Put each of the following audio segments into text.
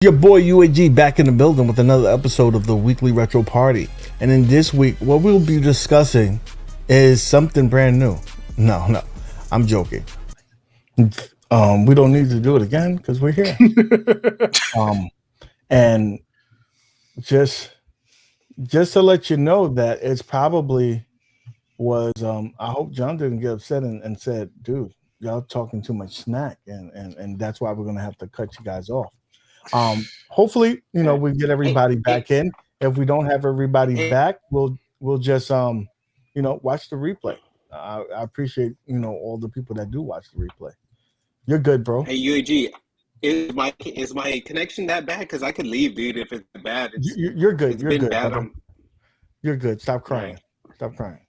Your boy UAG back in the building with another episode of the Weekly Retro Party. And in this week, what we'll be discussing is something brand new. No, I'm joking. We don't need to do it again because we're here. And just to let you know that it's probably was I hope John didn't get upset and said, dude, y'all talking too much smack, and that's why we're gonna have to cut you guys off. Hopefully, we get everybody back in. If we don't have everybody back, we'll just watch the replay. I appreciate all the people that do watch the replay. You're good, bro. Hey UAG, is my connection that bad? Because I could leave, dude. If it's bad, you're good. You're good. Bad. You're good. Stop crying. Yeah. Stop crying.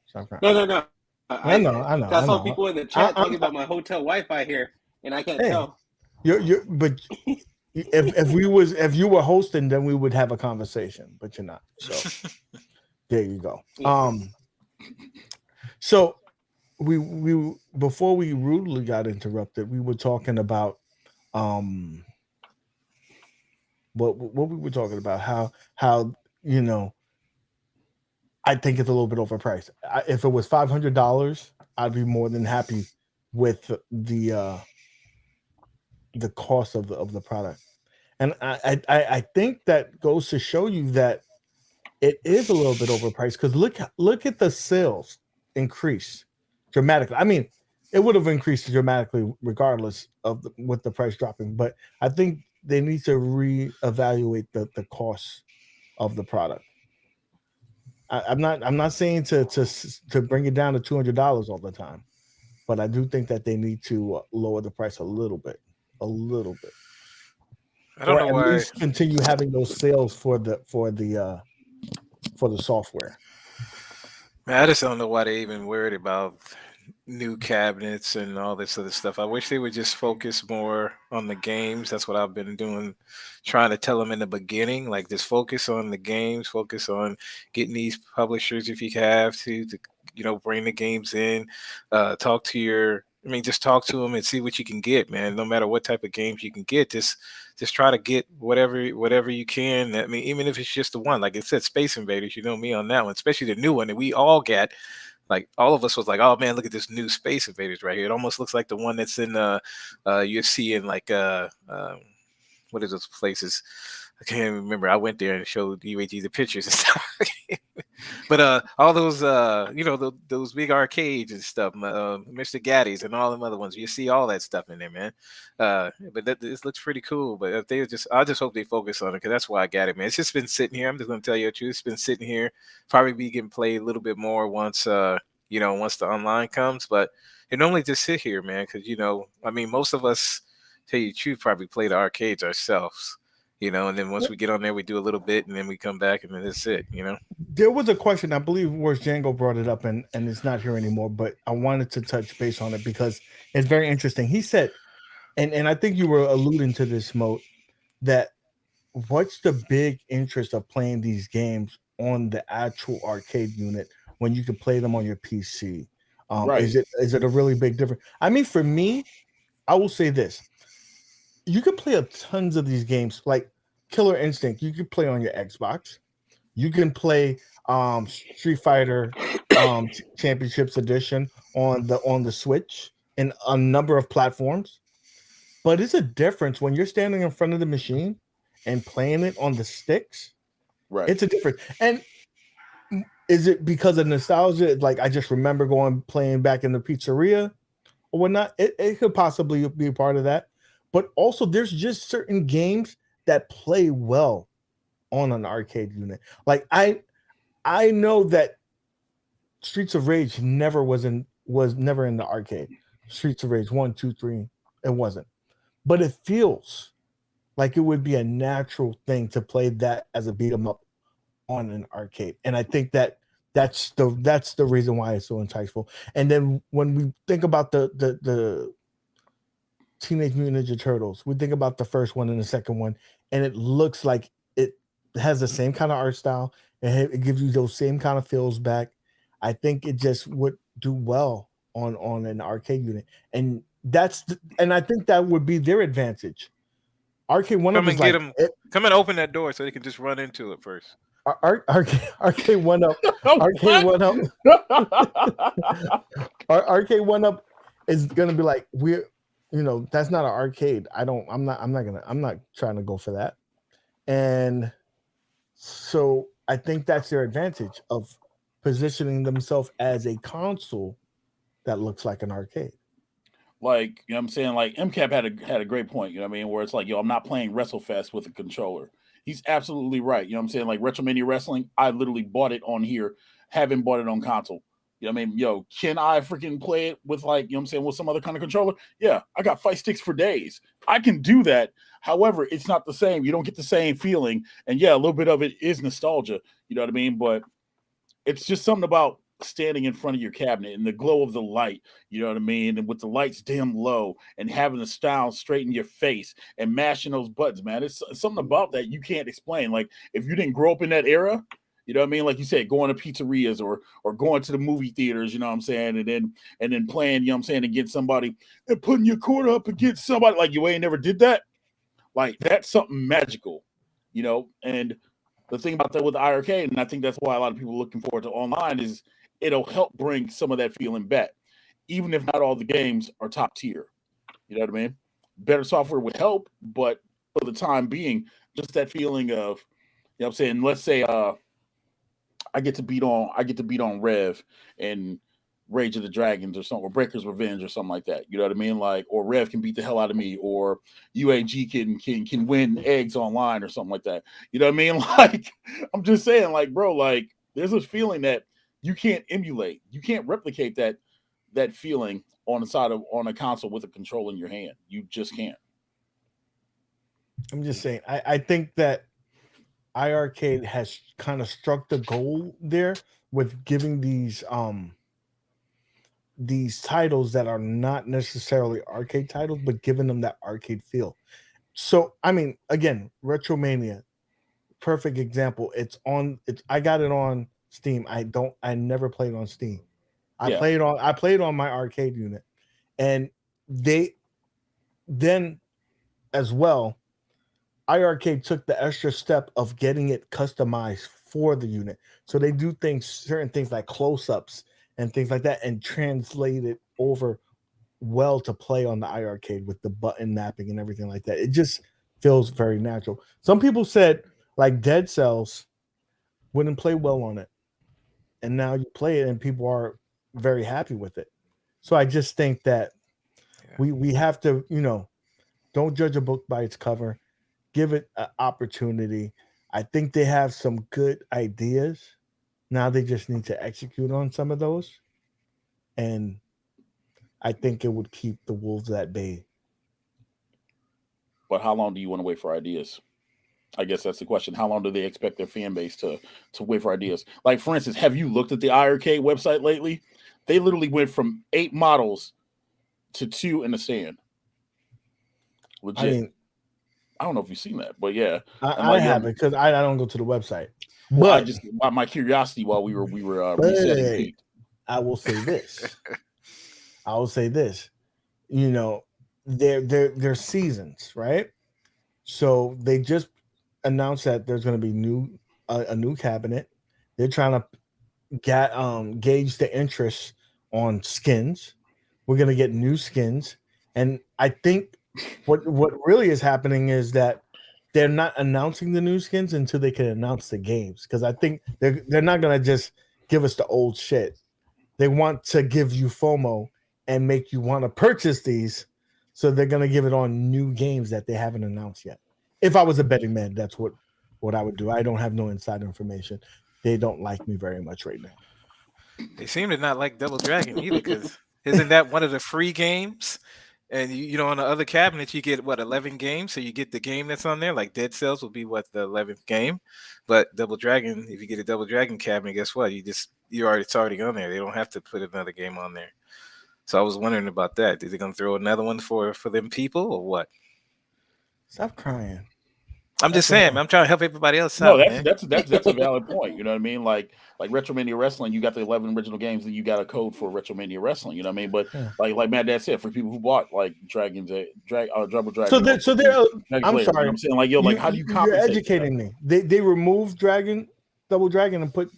No. I know. I saw people in the chat talking about my hotel Wi-Fi here, and I can't tell. But if you were hosting, then we would have a conversation, but you're not. So there you go. So we before we rudely got interrupted, we were talking about what we were talking about, how I think it's a little bit overpriced. If it was $500, I'd be more than happy with the cost of the product. And I think that goes to show you that it is a little bit overpriced, because look at the sales increase dramatically. I mean, it would have increased dramatically regardless of with the price dropping, but I think they need to reevaluate the cost of the product. I'm not saying to bring it down to $200 all the time, but I do think that they need to lower the price a little bit. I don't know why. At least continue having those sales for the software. Man, I just don't know why they even worried about new cabinets and all this other stuff. I wish they would just focus more on the games. That's what I've been doing, trying to tell them in the beginning, like, just focus on the games, focus on getting these publishers, if you have to bring the games in, talk to them and see what you can get, man. No matter what type of games you can get, just try to get whatever you can. I mean, even if it's just the one, like it said, Space Invaders, you know me on that one, especially the new one that we all got. Like, all of us was like, oh man, look at this new Space Invaders right here. It almost looks like the one that's in you see in like what are those places? I can't remember. I went there and showed UAG the pictures and stuff. But all those those big arcades and stuff, Mr. Gaddy's and all them other ones, you see all that stuff in there, man. But this looks pretty cool. But if they I just hope they focus on it, because that's why I got it, man. It's just been sitting here. I'm just gonna tell you the truth. It's been sitting here. Probably be getting played a little bit more once once the online comes. But it normally just sit here, man, because I mean, most of us, tell you the truth, probably play the arcades ourselves. And then once we get on there, we do a little bit, and then we come back, and then that's it. There was a question, I believe, where Django brought it up, and it's not here anymore, but I wanted to touch base on it because it's very interesting. He said, and I think you were alluding to this, Mo, that what's the big interest of playing these games on the actual arcade unit when you can play them on your PC? Right. Is it a really big difference? I mean, for me, I will say this. You can play tons of these games, like Killer Instinct. You can play on your Xbox. You can play Street Fighter Championships Edition on the Switch and a number of platforms. But it's a difference when you're standing in front of the machine and playing it on the sticks. Right. It's a difference. And is it because of nostalgia? Like, I just remember playing back in the pizzeria or whatnot. It could possibly be a part of that. But also, there's just certain games that play well on an arcade unit. Like, I know that Streets of Rage was never in the arcade. Streets of Rage 1, 2, 3, it wasn't. But it feels like it would be a natural thing to play that as a beat 'em up on an arcade. And I think that's the reason why it's so enticing. And then when we think about the Teenage Mutant Ninja Turtles, we think about the first one and the second one, and it looks like it has the same kind of art style. It gives you those same kind of feels back. I think it just would do well on an arcade unit, and I think that would be their advantage. Arcade One Up Come is and get like them. Come and open that door so they can just run into it first. Arcade One Up. Arcade One Up. Arcade One Up is gonna be like that's not an arcade. I'm not trying to go for that. And so I think that's their advantage of positioning themselves as a console that looks like an arcade. Like, you know what I'm saying? Like MCAP had a great point, you know what I mean? Where it's like, yo, I'm not playing WrestleFest with a controller. He's absolutely right. You know what I'm saying? Like WrestleMania Wrestling, I literally bought it on here, haven't bought it on console. You know what I mean? Yo, can I freaking play it with like, you know what I'm saying, with some other kind of controller? Yeah, I got fight sticks for days. I can do that. However, it's not the same. You don't get the same feeling. And yeah, a little bit of it is nostalgia. You know what I mean? But it's just something about standing in front of your cabinet and the glow of the light, you know what I mean? And with the lights dim low and having the style straight in your face and mashing those buttons, man. It's something about that you can't explain. Like if you didn't grow up in that era, you know what I mean? Like you said, going to pizzerias or going to the movie theaters, you know what I'm saying? And then playing, you know what I'm saying, against somebody and putting your quarter up against somebody like you ain't never did that. Like that's something magical, you know? And the thing about that with the iiRcade, and I think that's why a lot of people are looking forward to online, is it'll help bring some of that feeling back, even if not all the games are top tier. You know what I mean? Better software would help, but for the time being, just that feeling of, you know what I'm saying, let's say I get to beat on Rev and Rage of the Dragons or something, or Breaker's Revenge or something like that. You know what I mean? Like, or Rev can beat the hell out of me, or UAG can win eggs online or something like that. You know what I mean? Like, I'm just saying, like, bro, like, there's a feeling that you can't emulate. You can't replicate that feeling on a console with a control in your hand. You just can't. I'm just saying. I think that iiRcade has kind of struck the goal there with giving these titles that are not necessarily arcade titles, but giving them that arcade feel. So, I mean, again, Retromania, perfect example. I got it on Steam. I never played on Steam. I played on my arcade unit. And they then as well, iiRcade took the extra step of getting it customized for the unit. So they do certain things like close-ups and things like that, and translate it over well to play on the iiRcade with the button mapping and everything like that. It just feels very natural. Some people said like Dead Cells wouldn't play well on it, and now you play it and people are very happy with it. So I just think that we have to, don't judge a book by its cover. Give it an opportunity. I think they have some good ideas. Now they just need to execute on some of those. And I think it would keep the wolves at bay. But how long do you want to wait for ideas? I guess that's the question. How long do they expect their fan base to wait for ideas? Like, for instance, have you looked at the iiRcade website lately? They literally went from 8 models to 2 in the stand. Legit. I mean, I don't know if you've seen that, but yeah, I haven't, because I don't go to the website. Well, but I just my curiosity while we were resetting peaked. I will say this. They're seasons, right? So they just announced that there's going to be a new cabinet. They're trying to gauge the interest on skins. We're going to get new skins, and I think what really is happening is that they're not announcing the new skins until they can announce the games, because I think they're not going to just give us the old shit. They want to give you FOMO and make you want to purchase these, so they're going to give it on new games that they haven't announced yet. If I was a betting man, that's what I would do. I don't have no inside information. They don't like me very much right now. They seem to not like Double Dragon either, because isn't that one of the free games? And on the other cabinets, you get 11 games. So you get the game that's on there, like Dead Cells will be the 11th game. But Double Dragon, if you get a Double Dragon cabinet, guess what? It's already on there. They don't have to put another game on there. So I was wondering about that. Is they gonna throw another one for them people or what? Stop crying. I'm just saying, I'm trying to help everybody else No, out, man. that's a valid point. You know what I mean? Like Retromania Wrestling, you got the 11 original games, and you got a code for Retromania Wrestling. You know what I mean? But like Matt Dad said, for people who bought like Double Dragon, So they're. I'm Slayer, sorry. you know what I'm saying? Like, yo, like how do you compensate? You're educating me. They removed Double Dragon, and put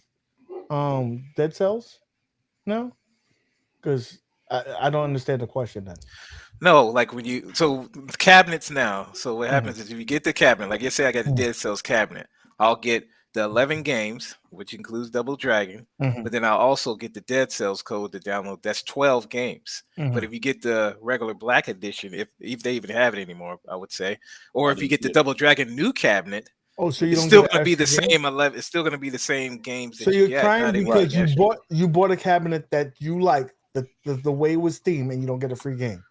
Dead Cells. No, because I don't understand the question then. No, like when you cabinets now. So what happens is if you get the cabinet, like let's say I got the Dead Cells cabinet, I'll get the 11 games, which includes Double Dragon, but then I'll also get the Dead Cells code to download. That's 12 games. But if you get the regular Black Edition, if they even have it anymore, I would say, or if you get the Double Dragon new cabinet, so it's still going to be the same 11. It's still going to be the same games. So you're crying because you bought a cabinet that you like the way it was themed, and you don't get a free game.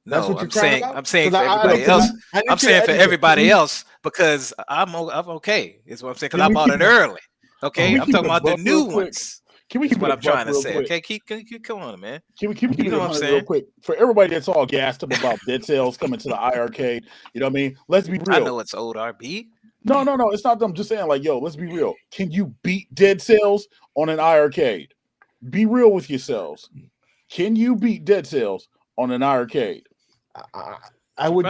That's what you're saying. I'm saying for everybody else. I'm saying for everybody else because I'm okay. Is what I'm saying because I bought it early. Okay, I'm talking about the new ones. Can we keep what I'm trying to say? Okay, keep come on, man. Can we keep it what I'm saying real quick for everybody that's all gassed up about Dead Cells coming to the iArcade? You know what I mean? Let's be real. I know it's old RB. No, it's not them. Just saying, like, yo, let's be real. Can you beat Dead Cells on an iArcade? Be real with yourselves. Can you beat Dead Cells on an iArcade? I would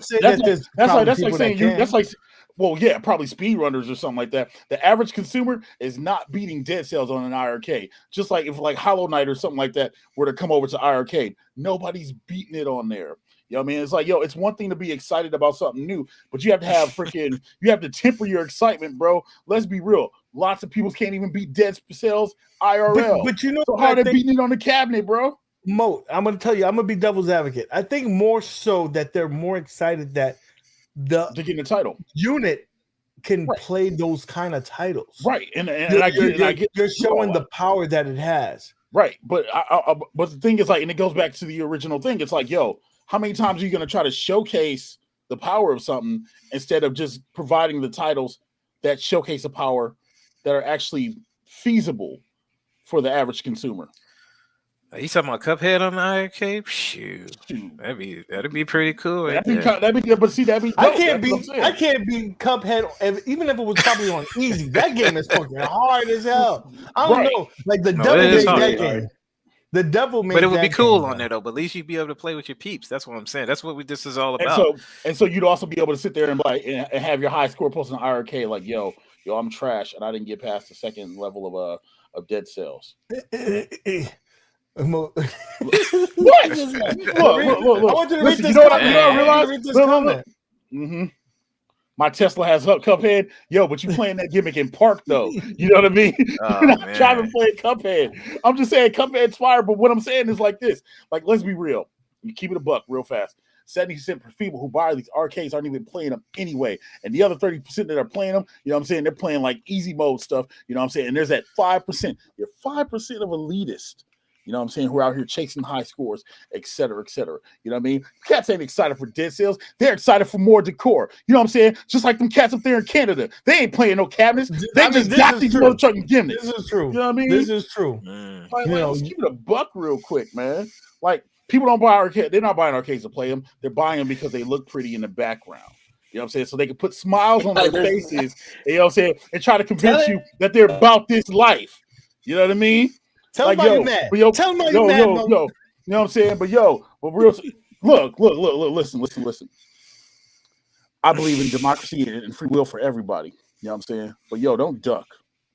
say that's like saying that's like, well, yeah, probably speedrunners or something like that. The average consumer is not beating Dead Cells on an iArcade. Just like if like Hollow Knight or something like that were to come over to iArcade, nobody's beating it on there. You know what I mean? It's like, yo, it's one thing to be excited about something new, but you have to have you have to temper your excitement, bro. Let's be real. Lots of people can't even beat Dead Cells IRL. But you know, so how are they beating it on the cabinet, bro? Mo, I'm going to tell you, I'm going to be devil's advocate. I think more so that they're more excited that to get the title unit can play those kind of titles. Right. And you're showing the power that it has. Right. But but the thing is like, and it goes back to the original thing. It's like, yo, how many times are you going to try to showcase the power of something instead of just providing the titles that showcase the power that are actually feasible for the average consumer? You talking about Cuphead on the iArcade? Shoot, that'd be pretty cool. Right that'd be but see that'd be dope. I can't beat Cuphead even if it was probably on easy. That game is fucking hard as hell. I don't know, like the devil made that game. The devil made, but it would be cool on there though. But at least you'd be able to play with your peeps. That's what I'm saying. That's what this is all about. And so you'd also be able to sit there and have your high score posted on iArcade, like yo, I'm trash, and I didn't get past the second level of Dead Cells. What? Look. I want you to read this. You know what I realized? My Tesla has Cuphead. Yo, but you playing that gimmick in park though. You know what I mean? You're not trying to play Cuphead. I'm just saying Cuphead's fire, but what I'm saying is like this. Like, let's be real. You keep it a buck real fast. 70% of people who buy these arcades aren't even playing them anyway. And the other 30% that are playing them, you know what I'm saying? They're playing like easy mode stuff. You know what I'm saying? And there's that 5%. You're 5% of elitists. You know what I'm saying? Who are out here chasing high scores, et cetera, et cetera. You know what I mean? Cats ain't excited for Dead Cells. They're excited for more decor. You know what I'm saying? Just like them cats up there in Canada. They ain't playing no cabinets. They just got these motherfucking gimmicks. This is true. You know what I mean? This is true. Like, let's keep it a buck real quick, man. Like, people don't buy arcades. They're not buying arcades to play them. They're buying them because they look pretty in the background. You know what I'm saying? So they can put smiles on their faces, you know what I'm saying, and try to convince you that they're about this life. You know what I mean? Tell them like, mad. Tell them mad. You know what I'm saying? But real, look, listen. I believe in democracy and free will for everybody. You know what I'm saying? But don't duck.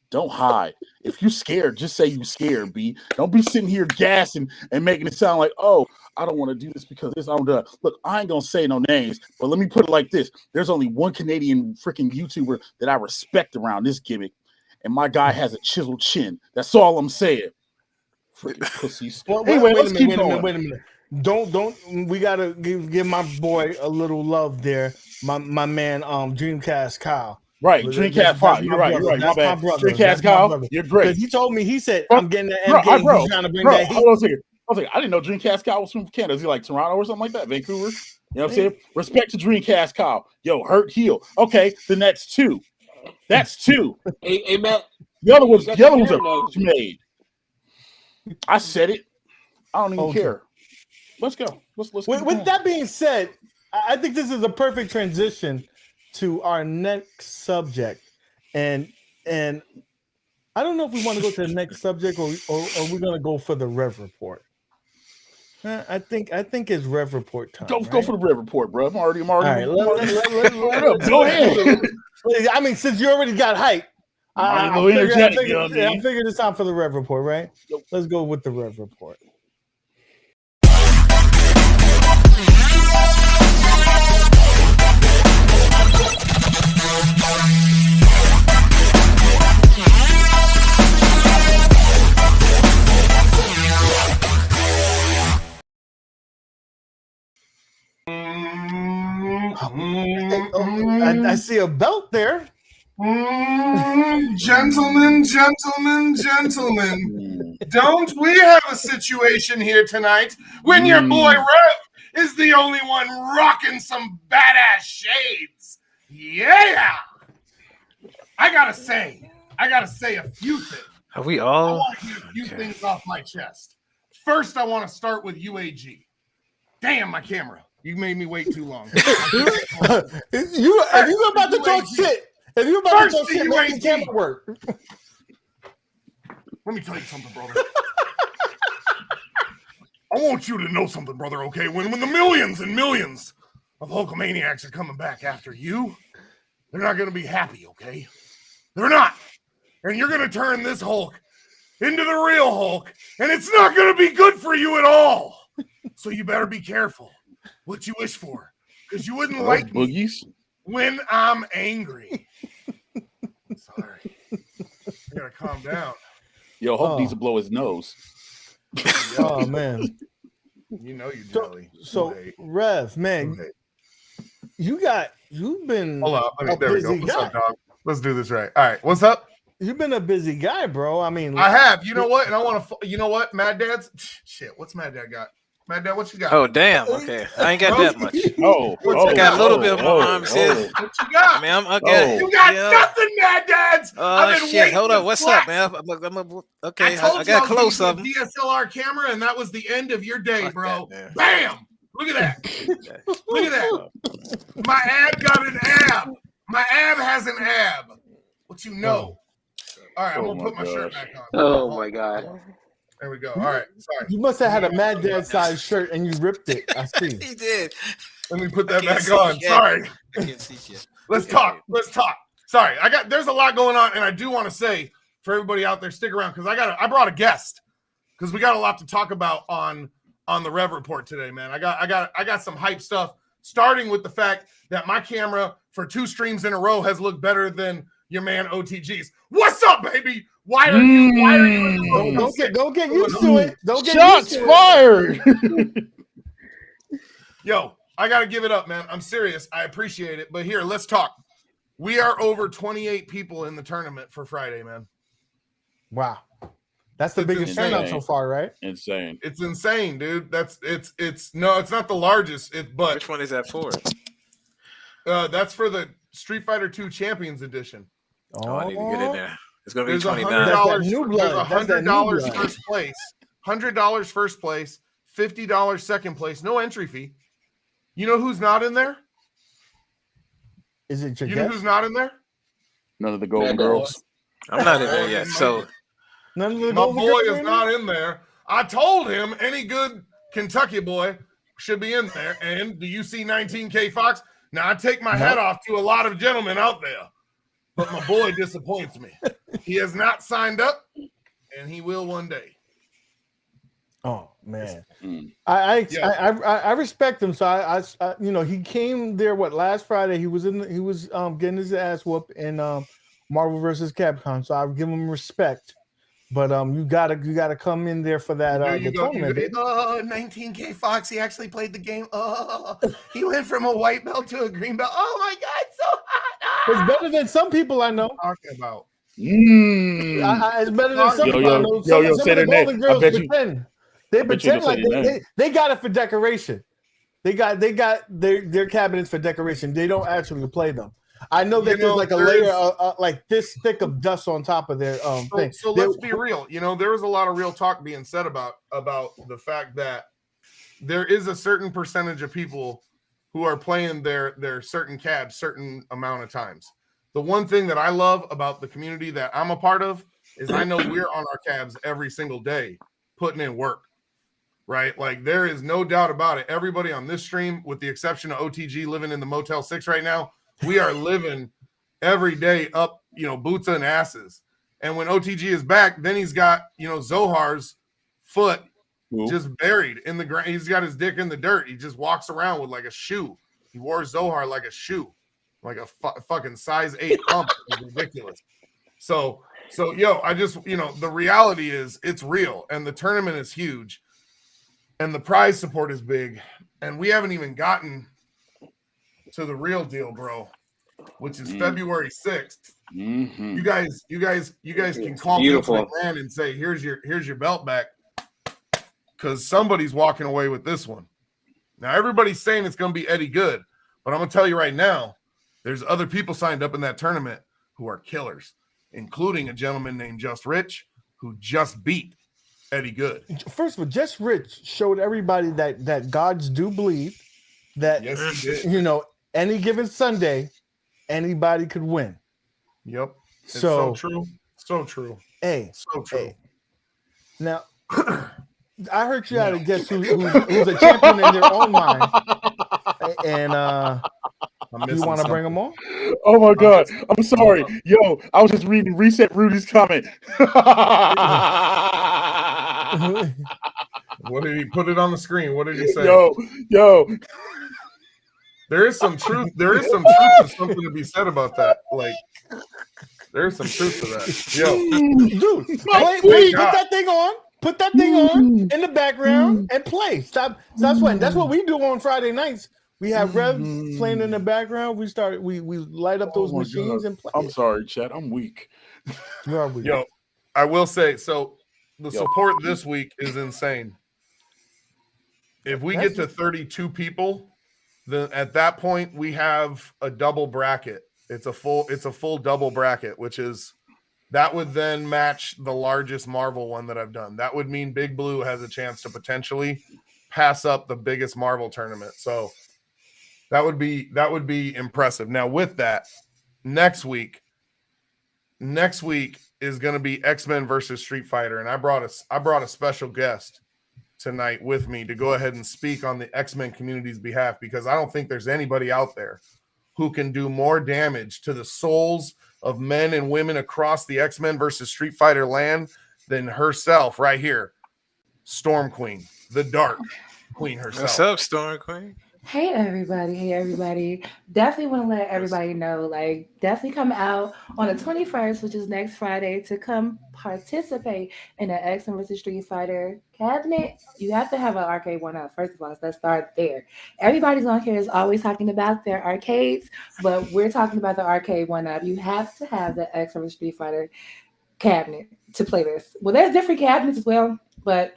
Don't hide. If you're scared, just say you're scared, B. Don't be sitting here gassing and making it sound like, oh, I don't want to do this because this, I don't do it. Look, I ain't going to say no names, but let me put it like this. There's only one Canadian freaking YouTuber that I respect around this gimmick, and my guy has a chiseled chin. That's all I'm saying. Freaking pussies. Well, anyway, let's keep going. Wait a minute. Don't. We gotta give my boy a little love there. My man, Dreamcast Kyle. Right, Dreamcast Kyle. You're right. My bad. Dreamcast Kyle, you're great. He told me. He said, "I'm getting the MK." Bro, he's trying to bring that heat. Hold on a second. I didn't know Dreamcast Kyle was from Canada. Is he like Toronto or something like that? Vancouver? You know what I'm saying? Respect to Dreamcast Kyle. Yo, hurt heel. Okay, then that's two. That's two. Hey, Matt. The other ones are made. I said it. I don't even care. Let's go. Let's with that being said, I think this is a perfect transition to our next subject, and I don't know if we want to go to the next subject or we're gonna go for the Rev Report. I think it's Rev Report time. Go for the Rev Report, bro. I'm already. All right, Go ahead. I mean, since you already got hype, I figured it's time for the Rev Report, right? Let's go with the Rev Report. I see a belt there. Gentlemen. Don't we have a situation here tonight when your boy Rev is the only one rocking some badass shades? Yeah! I gotta say a few things. Are we all? I want to get a few things off my chest. First, I want to start with UAG. Damn, my camera. You made me wait too long. If you're about to talk shit, make the camera work. Let me tell you something, brother. I want you to know something, brother, okay? When the millions and millions of Hulkamaniacs are coming back after you, they're not going to be happy, okay? They're not. And you're going to turn this Hulk into the real Hulk, and it's not going to be good for you at all. So you better be careful what you wish for, because you wouldn't like me when I'm angry. Sorry. I got to calm down. Yo, Hulk needs to blow his nose. Oh, man. You know you're jelly. So Rev, man, you've been Hold on. There we go. What's up, dog? Let's do this right. All right. What's up? You've been a busy guy, bro. I mean, I have. You know what? And I want to. You know what? Mad Dad's shit. What's Mad Dad got? Mad Dad, what you got? Oh damn. Okay, I ain't got that much. I got a little bit of my arms here. What you got? I mean, I'm okay. You got nothing, Mad Dads. Oh shit! Hold on. What's up, man? Okay, I got close of them. DSLR camera, and that was the end of your day, bro. Bam! Look at that. Look at that. My ab got an ab. My ab has an ab. What you know? All right, I'm gonna put my shirt back on. Oh my god. There we go. All right. Sorry. You must have had a Mad Dad size shirt and you ripped it. I see. He did. Let me put that back on. Sorry. I can't see shit. Let's talk. Sorry. There's a lot going on, and I do want to say for everybody out there, stick around because I brought a guest because we got a lot to talk about on the Rev Report today, man. I got some hype stuff, starting with the fact that my camera for 2 streams in a row has looked better than your man OTG's. What's up, baby? Why are you don't get used to it. Don't get shots used to fired. Yo, I gotta give it up, man. I'm serious. I appreciate it. But here, let's talk. We are over 28 people in the tournament for Friday, man. Wow. That's the biggest turnout so far, right? Insane. It's insane, dude. It's not the largest. But which one is that for? That's for the Street Fighter 2 Champions Edition. Oh, I need to get in there. It's gonna be There's $29. $100 first place. $100 first place. $50 second place. No entry fee. You know who's not in there? Is it your You know who's not in there? None of the Golden Girls. I'm not in there yet. So none of the my boy is not in there. I told him any good Kentucky boy should be in there. And do you see 19K Fox? Now I take my hat off to a lot of gentlemen out there. But my boy disappoints me. He has not signed up, and he will one day. Oh man, I respect him. So I he came there last Friday. He was getting his ass whooped in Marvel versus Capcom. So I give him respect. But you gotta come in there for that. The tournament. 19K Fox. He actually played the game. He went from a white belt to a green belt. Oh my God, so hot! It's better than some people I know. Talking about. It's better than some people I know. Some of the Golden Girls pretend. They pretend like they got it for decoration. They got their cabinets for decoration. They don't actually play them. I know that there's like a layer like this thick of dust on top of their thing. So let's be real. There was a lot of real talk being said about the fact that there is a certain percentage of people who are playing their certain cabs certain amount of times. The one thing that I love about the community that I'm a part of is I know we're on our cabs every single day putting in work, right? Like there is no doubt about it. Everybody on this stream, with the exception of OTG living in the Motel 6 right now, we are living every day up, boots and asses. And when OTG is back, then he's got, Zohar's foot just buried in the ground. He's got his dick in the dirt. He just walks around with like a shoe. He wore Zohar like a shoe, like a fucking size 8 pump. It's ridiculous. So I just, the reality is it's real, and the tournament is huge, and the prize support is big, and we haven't even gotten to the real deal, bro, which is February 6th. You guys can call Vince McMahon and say, here's your belt back, because somebody's walking away with this one. Now everybody's saying it's going to be Eddie Good, but I'm going to tell you right now, there's other people signed up in that tournament who are killers, including a gentleman named Just Rich, who just beat Eddie Good. First of all, Just Rich showed everybody that gods do bleed, that, yes, he did. Any given Sunday, anybody could win. Yep. It's so true. So true. Hey. So true. Hey. Now, I heard you had a guest who's a champion in their own mind. And you want to bring them on? Oh my God. I'm sorry. Yo, I was just reading Reset Rudy's comment. What did he put it on the screen? What did he say? Yo. There is some truth. There is some truth to something to be said about that. Like, there's some truth to that. Yo, dude, put that thing on. Put that thing on in the background and play. Stop sweating. That's what we do on Friday nights. We have Rev playing in the background. We light up those machines and play. I'm sorry, Chad. I'm weak. You are weak. Yo, I will say, so the support this week is insane. If we get to 32 people, then at that point we have a double bracket. It's a full double bracket, which is that would then match the largest Marvel one that I've done. That would mean Big Blue has a chance to potentially pass up the biggest Marvel tournament. So that would be impressive. Now with that, next week is going to be X-Men versus Street Fighter, and I brought a special guest tonight with me to go ahead and speak on the X-Men community's behalf, because I don't think there's anybody out there who can do more damage to the souls of men and women across the X-Men versus Street Fighter land than herself right here, Storm Queen, the Dark Queen herself. What's up, Storm Queen? Hey everybody. Definitely want to let everybody know, definitely come out on the 21st, which is next Friday, to come participate in the X-Men vs. Street Fighter cabinet. You have to have an arcade one-up, first of all, so let's start there. Everybody's on here is always talking about their arcades, but we're talking about the arcade one-up. You have to have the X-Men vs. Street Fighter cabinet to play this. Well, there's different cabinets as well, but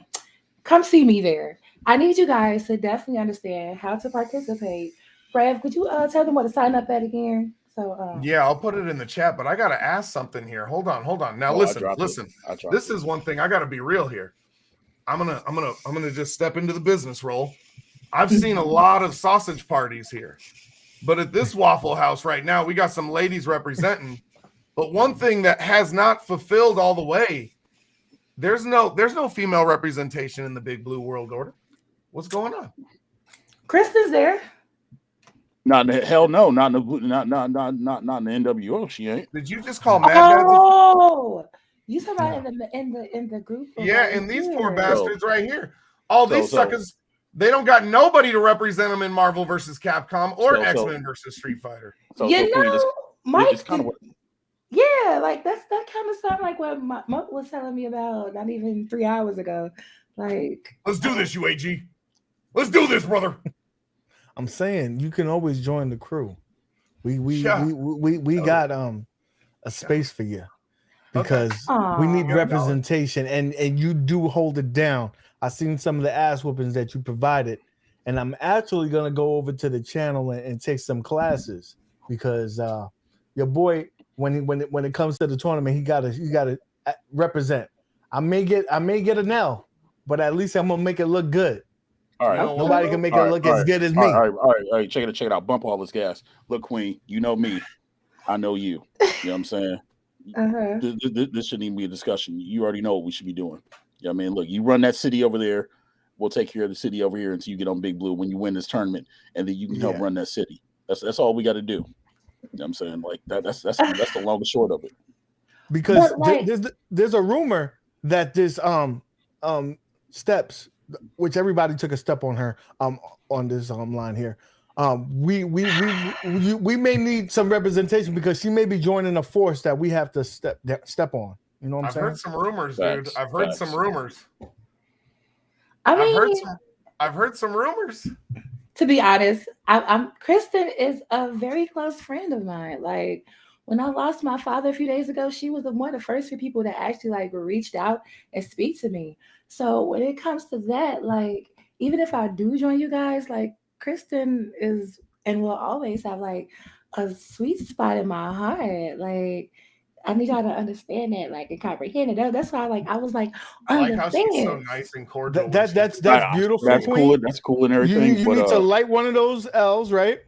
come see me there. I need you guys to definitely understand how to participate. Rev, could you tell them what to sign up at again? So yeah, I'll put it in the chat, but I gotta ask something here. Hold on. Now listen. This is one thing I gotta be real here. I'm gonna just step into the business role. I've seen a lot of sausage parties here, but at this Waffle House right now, we got some ladies representing. But one thing that has not fulfilled all the way, there's no female representation in the Big Blue World Order. What's going on? Kristen's there. Not in the hell no, not in the NWO. She ain't. Did you just call Mad Daddy? Oh, you talking about in the group? Yeah, and these poor bastards right here. All these suckers, they don't got nobody to represent them in Marvel versus Capcom or X-Men versus Street Fighter. Mike. Yeah, that kind of sound like what Monk was telling me about not even 3 hours ago. Let's do this, UAG. Let's do this, brother. I'm saying you can always join the crew. We got a space for you, because we need representation, and you do hold it down. I seen some of the ass whoopings that you provided, and I'm actually gonna go over to the channel and take some classes, because your boy, when it comes to the tournament, he gotta represent. I may get an L, but at least I'm gonna make it look good. All right. Nobody can make All it right, look all as right, good as all me. right, all right. Check it out. Bump all this gas. Look, Queen, you know me. I know you. You know what I'm saying? Uh-huh. This shouldn't even be a discussion. You already know what we should be doing. You know what I mean? Look, you run that city over there. We'll take care of the city over here until you get on Big Blue when you win this tournament, and then you can help run that city. That's all we got to do. You know what I'm saying? Like that's the long and short of it. Because But, like- there's a rumor that this steps, which everybody took a step on her on this line here. We may need some representation because she may be joining a force that we have to step on. You know what I'm I've saying? heard some rumors, Facts, dude. I've heard some rumors. I mean, I've heard some rumors. to be honest, I'm Kristen is a very close friend of mine. Like when I lost my father a few days ago, she was one of the first few people that actually like reached out and speak to me. So when it comes to that, like even if I do join you guys, like Kristen is and will always have like a sweet spot in my heart. Like I need y'all to understand that, like, and comprehend it. That's why, like, I was like, I on like the how she's so fence. nice and cordial. That's beautiful. That's Queen. cool. That's cool and everything. You but need to light one of those L's, right,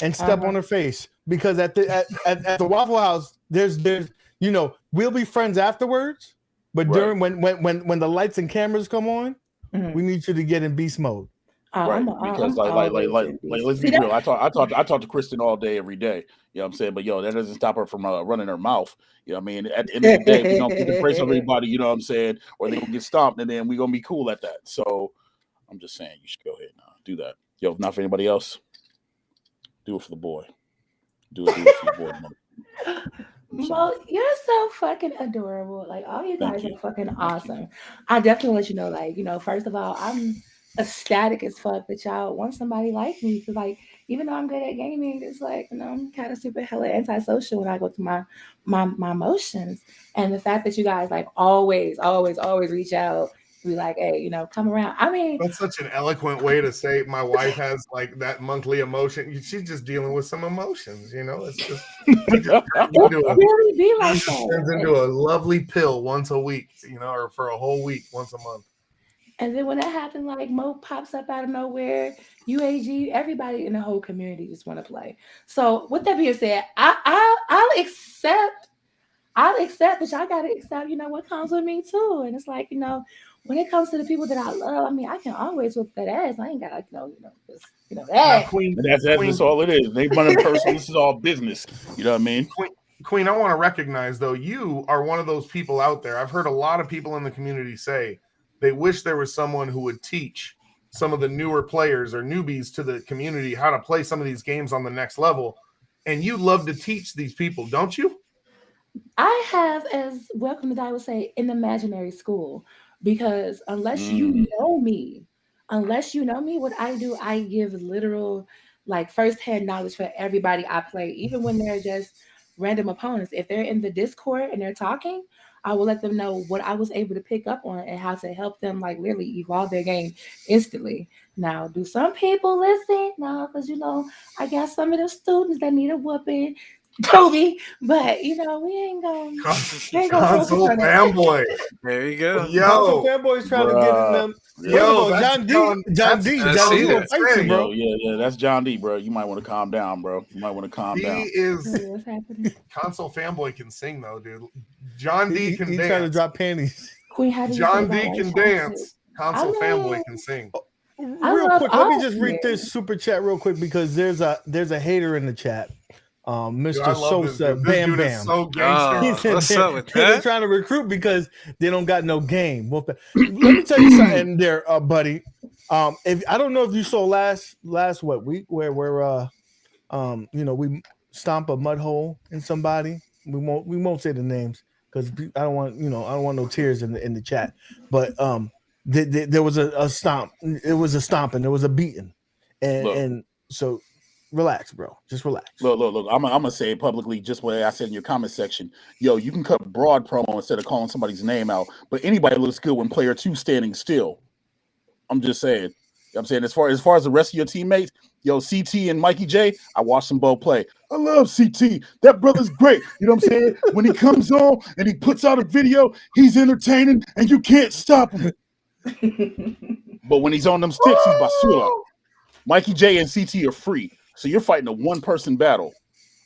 and step Uh-huh. on her face because at the Waffle House, there's we'll be friends afterwards, but Right. during when the lights and cameras come on, Mhm. we need you to get in beast mode. Right, because like let's be real. I talk to Kristen all day, every day. You know what I'm saying? But that doesn't stop her from running her mouth. You know what I mean? At the end of the day, we don't get to praise everybody, you know what I'm saying? Or they gonna get stomped and then we're gonna be cool at that. So I'm just saying you should go ahead and do that. If not for anybody else, do it for the boy. Do it for your boy. Well, you're so fucking adorable. Like all you Thank guys you. are fucking awesome. I definitely let you know, like, first of all, I'm ecstatic as fuck that y'all want somebody like me. Cause like, even though I'm good at gaming, it's like, I'm kind of super hella antisocial when I go to my emotions. And the fact that you guys like always reach out, be like, hey, come around. I mean, That's such an eloquent way to say my wife has like that monthly emotion. She's just dealing with some emotions, It's just it really be like turns that. into a lovely pill once a week, or for a whole week, once a month. And then when that happens, like Mo pops up out of nowhere, UAG, everybody in the whole community just want to play. So with that being said, I'll accept that y'all gotta accept, what comes with me too. And it's like, when it comes to the people that I love, I mean, I can always whip that ass. I ain't got that. Queen, that's all it is. They run a person. This is all business. You know what I mean? Queen, I want to recognize though, you are one of those people out there. I've heard a lot of people in the community say they wish there was someone who would teach some of the newer players or newbies to the community how to play some of these games on the next level. And you love to teach these people, don't you? I have, as Welcome to Die would say, an imaginary school, because unless you know me, what I do, I give literal, like firsthand knowledge for everybody I play, even when they're just random opponents. If they're in the Discord and they're talking, I will let them know what I was able to pick up on and how to help them like literally evolve their game instantly. Now, do some people listen? No, because I got some of the students that need a whooping. Toby, but we ain't gonna Console fanboy. There you go. Console fanboy's trying to get in them. John D will fight you, bro. Yeah, that's John D, bro. You might want to calm down, bro. What's happening? Console fanboy can sing though, dude. John D can he's dance. trying to drop panties. John D can dance. Console fanboy can sing. Real quick, let me just read this super chat real quick because there's a hater in the chat. Mr. Sosa, Bam Bam. So gangster. What's up with They're that? trying to recruit because they don't got no game. Let me tell you something there, buddy. If I don't know if you saw last week where we stomp a mud hole in somebody. We won't say the names because I don't want no tears in the chat. But there was a stomp. It was a stomping. There was a beating, and so. Relax, bro. Just relax. Look. I'm gonna say it publicly, just what I said in your comment section. Yo, you can cut broad promo instead of calling somebody's name out, but anybody looks good when player 2 standing still. I'm just saying. You know what I'm saying as far as the rest of your teammates, CT and Mikey J, I watched them both play. I love CT. That brother's great. You know what I'm saying? When he comes on and he puts out a video, he's entertaining and you can't stop him. But when he's on them sticks, he's basura. Mikey J and CT are free. So you're fighting a one-person battle.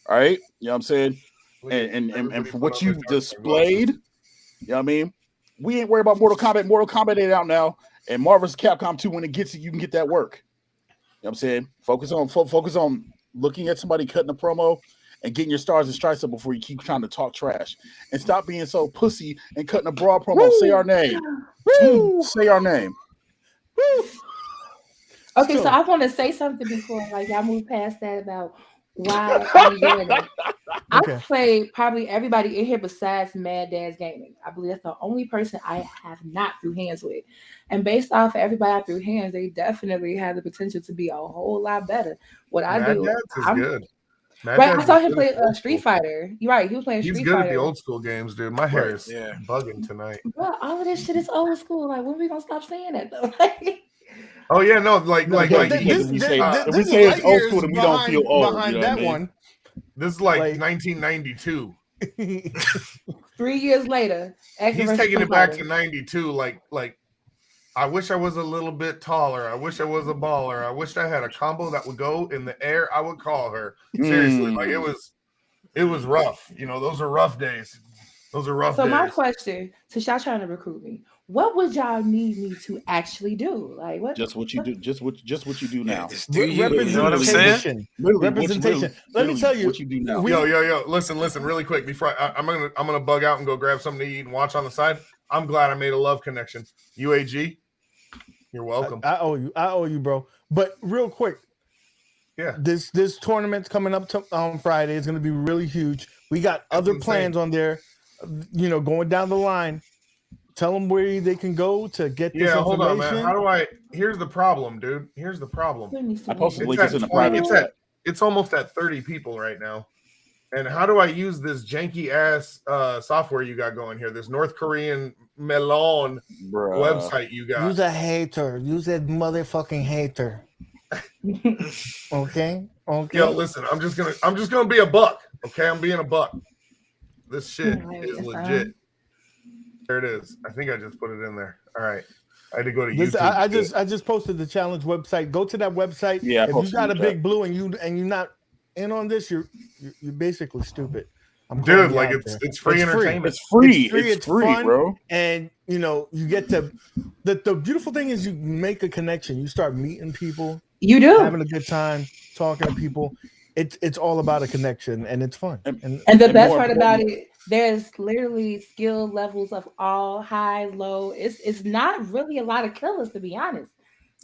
All right? You know what I'm saying? And for what you've displayed, you know what I mean? We ain't worried about Mortal Kombat. Mortal Kombat ain't out now. And Marvel's Capcom 2, when it gets it, you can get that work. You know what I'm saying? Focus on looking at somebody cutting a promo and getting your stars and stripes up before you keep trying to talk trash. And stop being so pussy and cutting a broad promo. Woo! Say our name. Say our name. Woo! Okay, so So- I want to say something before like y'all move past that about why I'm doing it. Okay. I've played probably everybody in here besides Mad Dad's Gaming. I believe that's the only person I have not threw hands with. And based off of everybody I threw hands, they definitely have the potential to be a whole lot better. What I Mad do, Dad's is I'm- good. Mad right? I Dad's saw is him good play at the old Street school. Fighter. You're right. He was playing He's Street good Fighter. at the old school games, dude. My hair is Yeah. bugging tonight. Bro, all of this shit is old school. Like, when are we gonna stop saying that though? Oh yeah, no, like No, like but like this- he- this- we say- uh, if we is say it's light old years school, then we don't feel old, behind you know what that I mean? one. this is like Like- 1992. 3 years later, Action He's versus taking Street it back Fighter. to 92. Like I wish I was a little bit taller. I wish I was a baller. I wish I had a combo that would go in the air. I would call her. Seriously, like it was rough. You know, those are rough days. Those are rough So days. my question, since y'all trying to recruit me, what would y'all need me to actually do? Like what? Just what you do. Just what you do now. Just do you. You Representation. know what I'm saying? Literally, Representation. Let me tell you, what you do now. Yo, listen, really quick before I'm gonna bug out and go grab something to eat and watch on the side. I'm glad I made a love connection. UAG, you're welcome. I owe you, bro. But real quick, Yeah. this tournament's coming up on Friday. It's going to be really huge. We got other insane. plans on there. You know, going down the line. Tell them where they can go to get this Yeah, information. hold on, man. How do I? Here's the problem, dude. Here's the problem. I posted It's links at in the 20 private. it's almost at 30 people right now. And how do I use this janky ass software you got going here? This North Korean melon Bruh. website you got. Use a hater. Use that motherfucking hater. Okay. Yo, listen, I'm just gonna be a buck. Okay, I'm being a buck. This shit Right, is that's legit. fine. There it is. I think I just put it in there. All right. I had to go to Listen, YouTube. I just posted the challenge website. Go to that website. Yeah, I if you posted got in a the big blue and you're not in on this, you're basically stupid. I'm Dude, calling you like out it's there. it's free It's free. entertainment. It's free. It's free, It's it's free, fun. bro. And you know, you get to the beautiful thing is you make a connection. You start meeting people, You do. having a good time, talking to people. It's all about a connection and it's fun. And And the And best more part about important- it, there's literally skill levels of all high, low. It's not really a lot of killers, to be honest.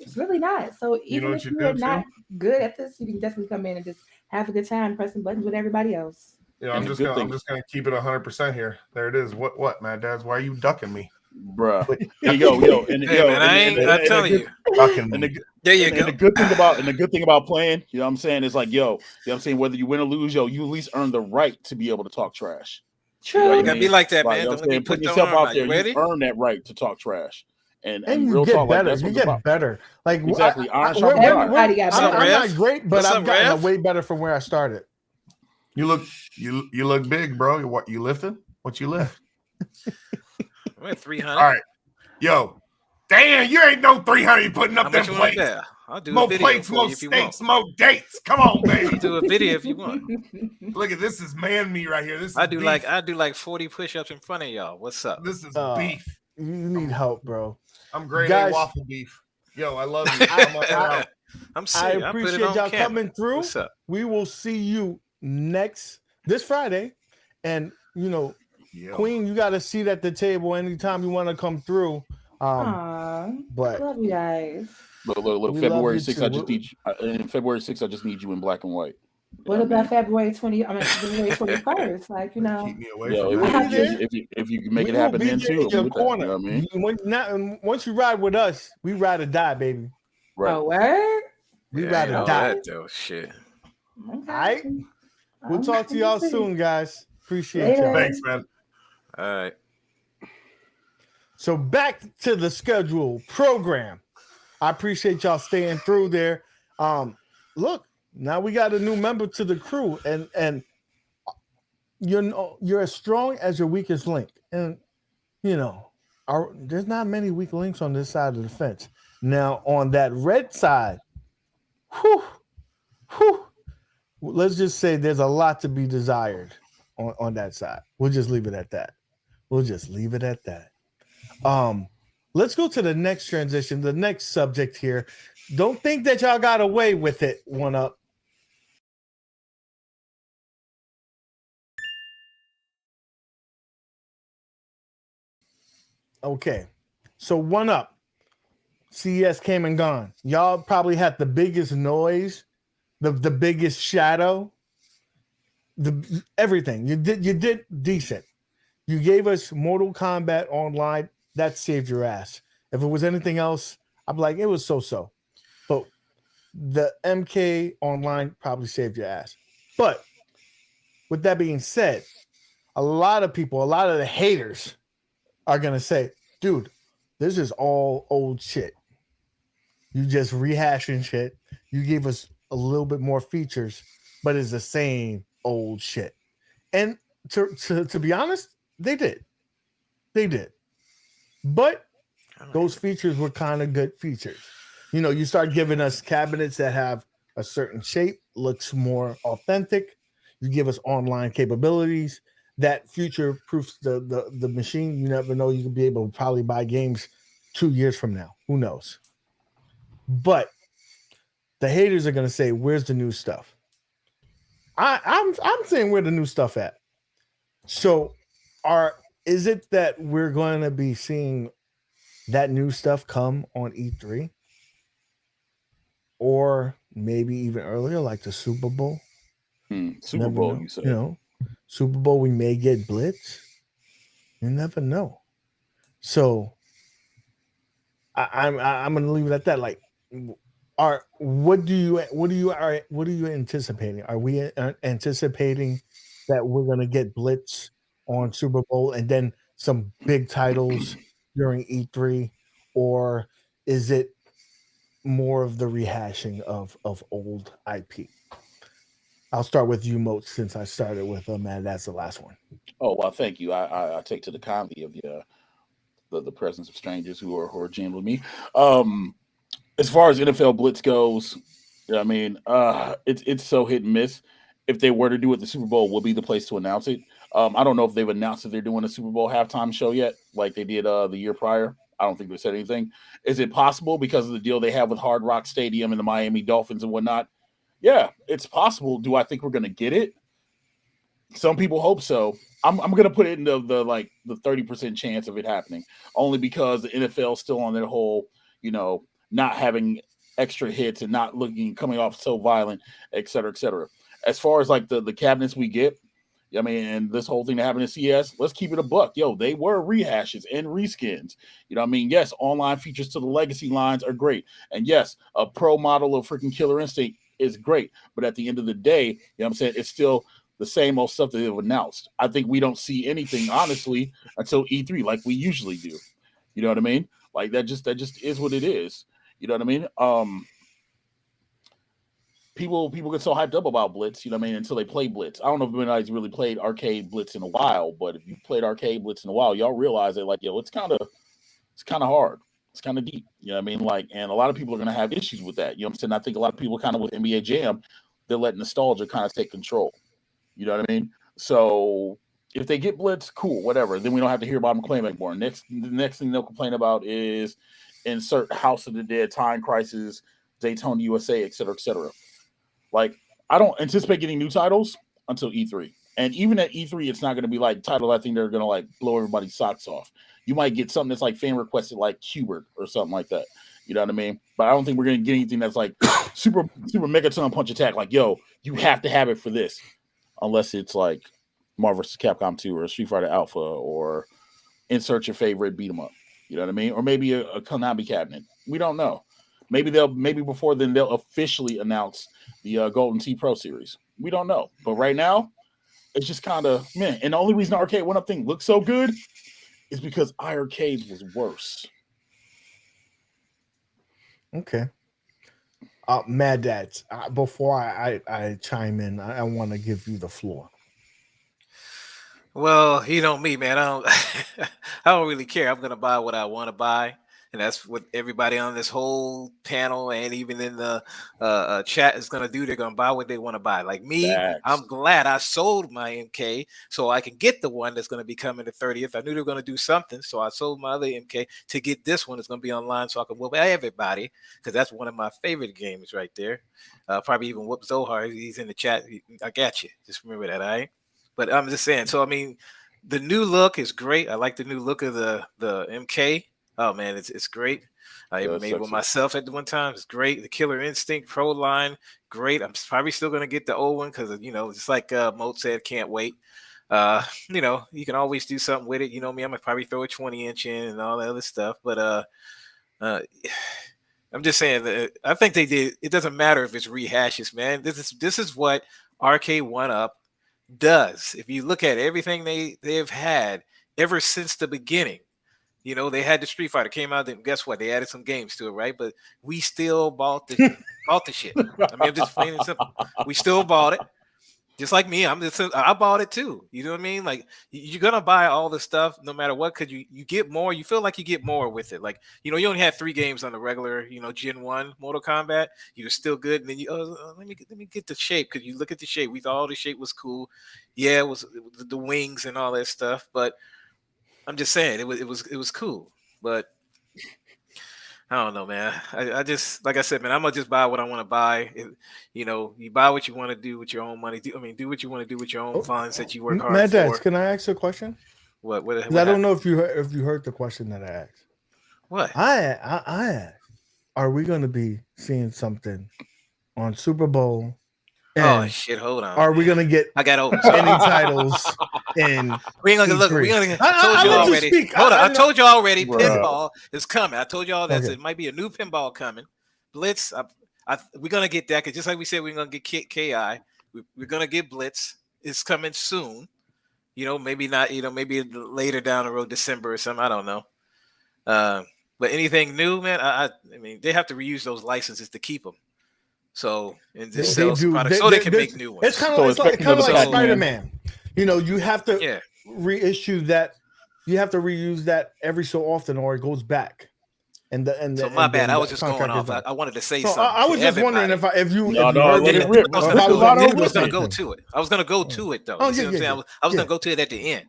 It's really not. So even know if what you you're do, not good at this, you can definitely come in and just have a good time pressing buttons with everybody else. Yeah, And I'm the just good gonna thing- keep it 100% here. There it is. What, Mad Dads? Why are you ducking me? Bruh. Hey, yo, and Hey, man, I tell you. Ducking And me. the, There you and, go. and the good thing about playing, you know what I'm saying, is like, yo, you know what I'm saying, whether you win or lose, yo, you at least earn the right to be able to talk trash. True. You know what You I gotta be mean? like that, Like, man. you know Don't what I'm let me saying? put Put your yourself arm out out. there. You ready? You earn that right to talk trash. And you real get talk, like, better. that's you what get better. Like Exactly. Iron we're- sharpens we're- iron. Everybody got What's up, I'm better. not Rev? great, but What's I've up, gotten Rev? way better from where I started. You look big, bro. What you lifting? What you lift? I'm at 300. All right. Yo. Damn, you ain't no 300 you putting How up them much you want plates. there? I'll do a More video plates, for more you if you want. steaks, more dates. Come on, I'll baby. do a video if you want. Look at this is man me right here. This is I do beef. like 40 push-ups in front of y'all. What's up? This is Uh, beef. You need help, bro. I'm grade guys- A waffle beef. Yo, I love you. I'm on out. I'm I serious. I put it appreciate on y'all camera. coming through. What's up? We will see you this Friday. And you know, Yeah. Queen, you got a seat at the table anytime you want to come through. Aw, But love you guys. Look, We love February you 6th, too. I just need in February 6th, I just need you in black and white. What about February 21st? Like, you know, Keep me away Yo, from that. if you can make we it will happen be then there too, in your with that, corner. you know what I mean? Once you ride with us, we ride or die, baby. Right. oh, word? We Yeah, ride or all die. that though. Shit. Okay. All right. We'll talk to y'all soon, guys. Appreciate Later. y'all. Thanks, man. All right. So back to the schedule program. I appreciate y'all staying through there. Look, now we got a new member to the crew, and you're as strong as your weakest link. And you know, there's not many weak links on this side of the fence. Now on that red side, whew, whew, let's just say there's a lot to be desired on that side. We'll just leave it at that. We'll just leave it at that. Um, let's go to the next transition, the next subject here. Don't think that y'all got away with it. One up. Okay, so one up. CES came and gone. Y'all probably had the biggest noise, the biggest shadow, the everything. You did decent. You gave us Mortal Kombat Online. That saved your ass. If it was anything else, I'm like, it was so. But the MK Online probably saved your ass. But with that being said, a lot of people, a lot of the haters are going to say, dude, this is all old shit. You just rehashing shit. You gave us a little bit more features, but it's the same old shit. And to be honest, they did. They did. But those features were kind of good features. You know, you start giving us cabinets that have a certain shape, looks more authentic. You give us online capabilities that future proofs the machine. You never know. You could be able to probably buy games 2 years from now. Who knows? But the haters are going to say, where's the new stuff? I'm saying where the new stuff at. So is it that we're going to be seeing that new stuff come on E3? Or maybe even earlier, like the Super Bowl? Super Never Bowl, know. you said. You know, Super Bowl, we may get Blitz. You never know. So I'm going to leave it at that. Like, what are you anticipating? Are we anticipating that we're going to get Blitz on Super Bowl and then some big titles during E3, or is it more of the rehashing of old IP? I'll start with you, Moat, since I started with them, and that's the last one. Oh well, thank you. I take to the kindly of the presence of strangers who are jamming with me. As far as NFL Blitz goes, I mean, it's so hit and miss. If they were to do it, the Super Bowl will be the place to announce it. I don't know if they've announced that they're doing a Super Bowl halftime show yet, like they did the year prior. I don't think they said anything. Is it possible because of the deal they have with Hard Rock Stadium and the Miami Dolphins and whatnot? Yeah, it's possible. Do I think we're going to get it? Some people hope so. I'm going to put it in the 30% chance of it happening, only because the NFL is still on their whole, not having extra hits and not coming off so violent, et cetera, et cetera. As far as like the cabinets we get, I mean, and this whole thing that happened in CS, let's keep it a buck. Yo, they were rehashes and reskins. You know what I mean? Yes, online features to the legacy lines are great. And yes, a pro model of freaking Killer Instinct is great. But at the end of the day, you know what I'm saying? It's still the same old stuff that they've announced. I think we don't see anything, honestly, until E3, like we usually do. You know what I mean? Like that just is what it is. You know what I mean? People get so hyped up about Blitz, you know what I mean, until they play Blitz. I don't know if anybody's really played Arcade Blitz in a while, but if you've played Arcade Blitz in a while, y'all realize that like, yo, it's kind of hard. It's kind of deep. You know what I mean? Like, and a lot of people are gonna have issues with that. You know what I'm saying? I think a lot of people kind of with NBA Jam, they're letting nostalgia kind of take control. You know what I mean? So if they get Blitz, cool, whatever. Then we don't have to hear about them claim anymore. The next thing they'll complain about is insert House of the Dead, Time Crisis, Daytona USA, et cetera, et cetera. Like, I don't anticipate getting new titles until E3. And even at E3, it's not going to be like titles I think they're going to like blow everybody's socks off. You might get something that's like fan requested, like Hubert or something like that. You know what I mean? But I don't think we're going to get anything that's like super Megaton Punch Attack. Like, yo, you have to have it for this. Unless it's like Marvel vs. Capcom 2 or Street Fighter Alpha or insert your favorite beat 'em up. You know what I mean? Or maybe a Konami cabinet. We don't know. Maybe before then they'll officially announce the Golden Tee Pro Series. We don't know. But right now, it's just kind of man. And the only reason Arcade One Up thing looks so good is because iiRcade was worse. Okay. Mad Dads, before I chime in, I want to give you the floor. Well, you know me, man. I don't, I don't really care. I'm gonna buy what I want to buy. and that's what everybody on this whole panel and even in the chat is going to do. They're going to buy what they want to buy. Like me, Facts. I'm glad I sold my MK so I can get the one that's going to be coming the 30th. I knew they were going to do something, so I sold my other MK to get this one that's going to be online so I can whoop everybody, because that's one of my favorite games right there. Probably even whoop Zohar. He's in the chat. I got you. Just remember that, all right? But I'm just saying. So I mean, the new look is great. I like the new look of the MK. Oh man, it's great. I even made one myself at the one time. It's great. The Killer Instinct Pro line, great. I'm probably still gonna get the old one because it's like Moat said, can't wait. You can always do something with it. You know me, I'm gonna probably throw a 20-inch in and all that other stuff. But I'm just saying that I think they did. It doesn't matter if it's rehashes, man. This is what Arcade 1-Up does. If you look at everything they've had ever since the beginning, they had the Street Fighter came out, and guess what? They added some games to it, right? But we still bought the shit. I mean, I'm just plain and simple. We still bought it. Just like me, I bought it too. You know what I mean? Like, you're gonna buy all the stuff no matter what, because you get more. You feel like you get more with it. Like, you only had 3 games on the regular, Gen 1 Mortal Kombat. You're still good, and then let me get the shape, because you look at the shape. We thought all the shape was cool. Yeah, it was the wings and all that stuff. But I'm just saying it was cool. But I don't know, man. I just, like I said, man, I'm gonna just buy what I want to buy. You buy what you want to do with your own money. Do what you want to do with your own funds that you work hard Mad Dads, for. can I ask a question? What I don't know if you heard the question that I asked. What? I asked, are we going to be seeing something on Super Bowl? Oh shit! Hold on. Are we going to get I got over any titles in? We ain't gonna look. We ain't gonna. I told you already. Hold on. I told you already. Pinball is coming. I told you all that. Okay. It might be a new pinball coming. Blitz. We're gonna get that, because just like we said, we're gonna get KI. We're gonna get Blitz. It's coming soon. Maybe not. Maybe later down the road, December or something. I don't know. But anything new, man? I mean, they have to reuse those licenses to keep them. So and just sell some products so they can make new ones. It's kind of like Spider-Man. You have to reissue that. You have to reuse that every so often, or it goes back. So my bad. I was just going off. I wanted to say something. I was just wondering if you. I was going to go to it. I was going to go to it though. You see what I'm saying? I was going to go to it at the end.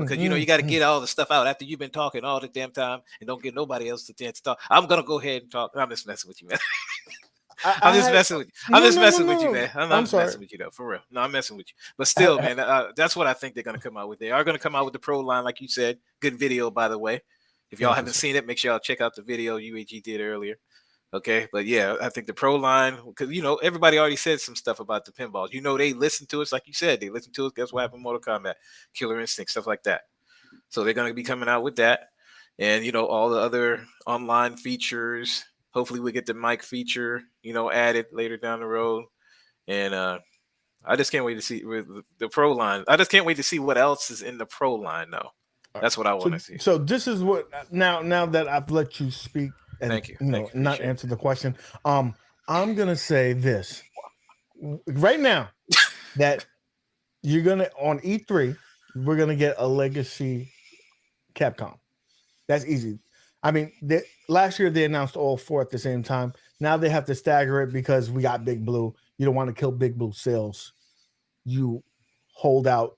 Because you got to get all the stuff out after you've been talking all the damn time and don't get nobody else to chance to talk. I'm going to go ahead and talk. I'm just messing with you, man. I'm just messing with you. I'm just messing with you, man. I'm not messing with you though, for real. No, I'm messing with you. But still, man, that's what I think they're gonna come out with. They are gonna come out with the Pro line, like you said. Good video, by the way. If y'all haven't seen it, make sure y'all check out the video UAG did earlier. Okay, but yeah, I think the Pro line, because everybody already said some stuff about the pinballs. They listen to us, like you said. They listen to us. Guess what happened? Mortal Kombat, Killer Instinct, stuff like that. So they're gonna be coming out with that, and all the other online features. Hopefully we get the mic feature, added later down the road. And I just can't wait to see the Pro line. I just can't wait to see what else is in the Pro line, though. That's what I want to see. So this is what now that I've let you speak and Thank you. Not answer the question. I'm gonna say this right now that you're gonna on E3, we're gonna get a Legacy Capcom. That's easy. I mean, last year they announced all 4 at the same time. Now they have to stagger it because we got Big Blue. You don't want to kill Big Blue sales. You hold out,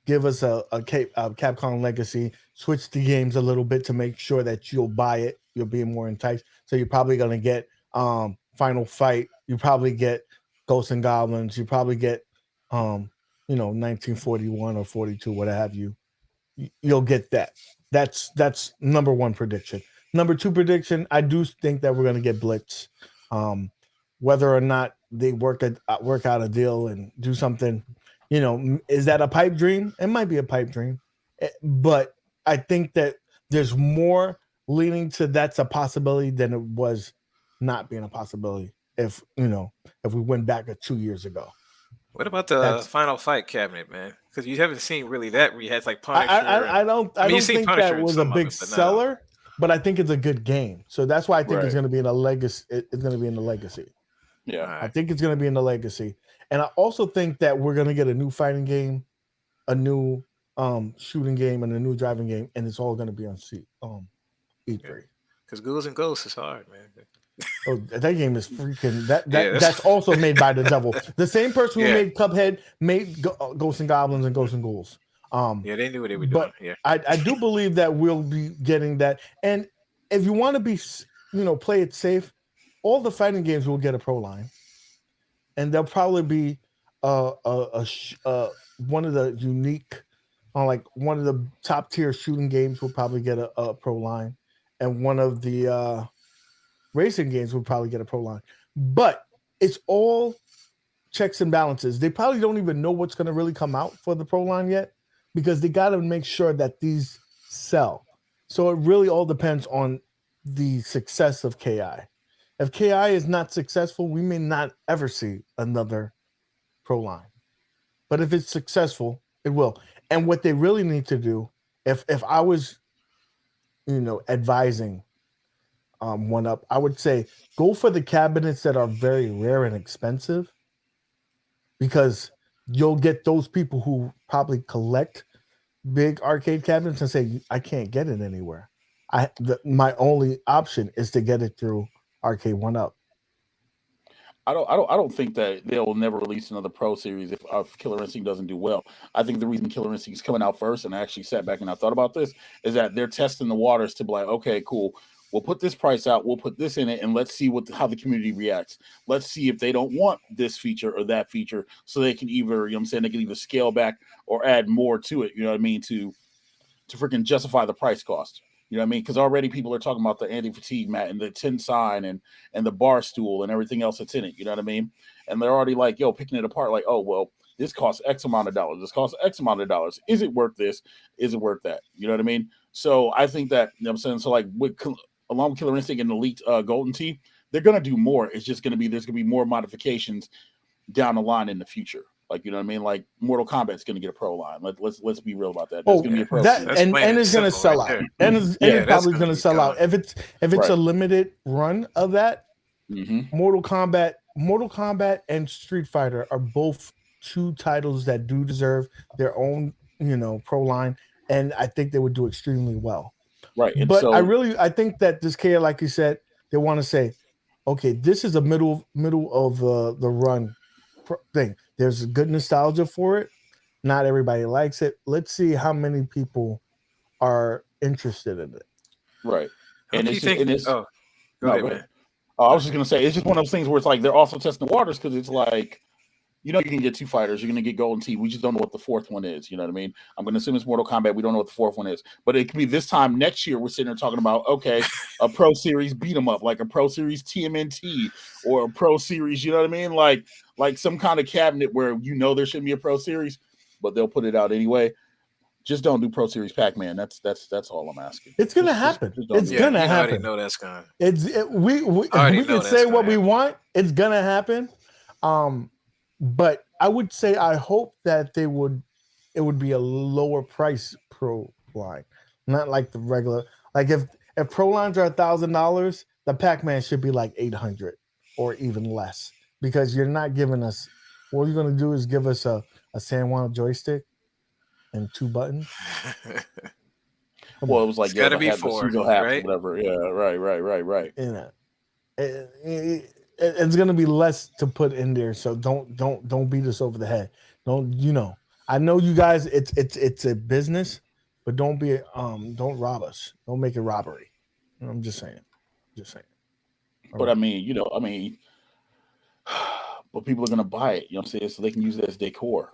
give us a Capcom Legacy, switch the games a little bit to make sure that you'll buy it. You'll be more enticed. So you're probably going to get Final Fight. You probably get Ghosts and Goblins. You probably get 1941 or 42, what have you. You'll get that. That's number 1 prediction. Number 2 prediction, I do think that we're going to get Blitz. Whether or not they work out a deal and do something, is that a pipe dream? It might be a pipe dream, but I think that there's more leaning to that's a possibility than it was not being a possibility. If we went back 2 years ago. What about the Final Fight cabinet, man? Because you haven't seen really that where you had like Punisher. I don't think that was a big seller, but I think it's a good game. So that's why I think it's going to be in a legacy. It's going to be in the Legacy. Yeah, I think it's going to be in the Legacy, and I also think that we're going to get a new fighting game, a new shooting game, and a new driving game, and it's all going to be on E3. Because Ghouls and Ghosts is hard, man. Oh, that game is freaking Yeah, that's also made by the devil. The same person who Yeah. made Cuphead made Ghosts and Goblins and Ghosts and Ghouls. Yeah, they knew what they were doing. But Yeah. I do believe that we'll be getting that. And if you want to be, play it safe, all the fighting games will get a pro line, and there'll probably be one of the unique, like one of the top tier shooting games will probably get a pro line, and one of the racing games will probably get a pro line. But it's all checks and balances. They probably don't even know what's going to really come out for the pro line yet, because they got to make sure that these sell. So it really all depends on the success of KI. If KI is not successful, we may not ever see another pro line. But if it's successful, it will. And what they really need to do, if I was, advising one up, I would say go for the cabinets that are very rare and expensive, because you'll get those people who probably collect big arcade cabinets and say, I can't get it anywhere. My only option is to get it through Arcade One Up. I don't think that they'll never release another Pro Series if Killer Instinct doesn't do well. I think the reason Killer Instinct is coming out first, and I actually sat back and I thought about this, is that they're testing the waters to be like, okay, cool, we'll put this price out, we'll put this in it, and let's see how the community reacts. Let's see if they don't want this feature or that feature, so they can either, they can either scale back or add more to it, to freaking justify the price cost. You know what I mean? Because already people are talking about the anti-fatigue mat and the tin sign and the bar stool and everything else that's in it. You know what I mean? And they're already like, picking it apart. Like, oh, well, this costs X amount of dollars. This costs X amount of dollars. Is it worth this? Is it worth that? You know what I mean? So I think that, you know what I'm saying? So like along with Killer Instinct and Elite Golden Tee, they're going to do more. It's just going to be, there's going to be more modifications down the line in the future. Like, you know what I mean? Like Mortal Kombat's going to get a pro line. Let's be real about that. There's going to be a pro line. And it's going to sell out. And it's probably going to sell out. If it's right. A limited run of that, Mortal Kombat and Street Fighter are both two titles that do deserve their own, pro line, and I think they would do extremely well. Right. And but so, I think that this KI, like you said, they want to say, okay, this is a middle of the run thing. There's good nostalgia for it. Not everybody likes it. Let's see how many people are interested in it. Right. And it's just, go ahead, man. I was just gonna say, it's just one of those things where it's like they're also testing the waters, because it's like, you can get two fighters, you're gonna get Golden Tee. We just don't know what the fourth one is. You know what I mean? I'm gonna assume it's Mortal Kombat. We don't know what the fourth one is, but it could be this time next year. We're sitting there talking about, okay, a Pro Series beat 'em up, like a Pro Series TMNT or a Pro Series. You know what I mean? Like some kind of cabinet where there shouldn't be a Pro Series, but they'll put it out anyway. Just don't do Pro Series Pac-Man. That's all I'm asking. It's gonna happen. It's gonna happen. I already know that's gonna. We can say what we want. It's gonna happen. But I would say I hope that it would be a lower price pro line, not like the regular. Like if pro lines are $1,000, the Pac-Man should be like $800 or even less, because you're not giving us. What you're gonna do is give us a San Juan joystick and 2 buttons. Well, it was like it's gotta be 4, right? Whatever. Yeah, right. It's gonna be less to put in there, so don't beat us over the head. I know you guys. It's a business, but don't rob us. Don't make it robbery. I'm just saying. But I mean, but people are gonna buy it. You know what I'm saying? So they can use it as decor.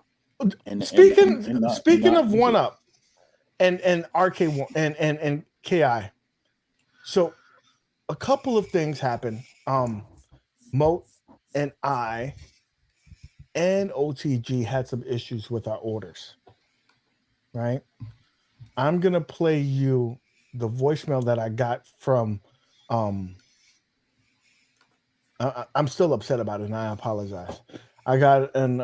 And speaking of One Up and Arcade One and KI, so a couple of things happen. Moat and I and OTG had some issues with our orders, right? I'm gonna play you the voicemail that I got from I'm still upset about it, and I apologize. I got an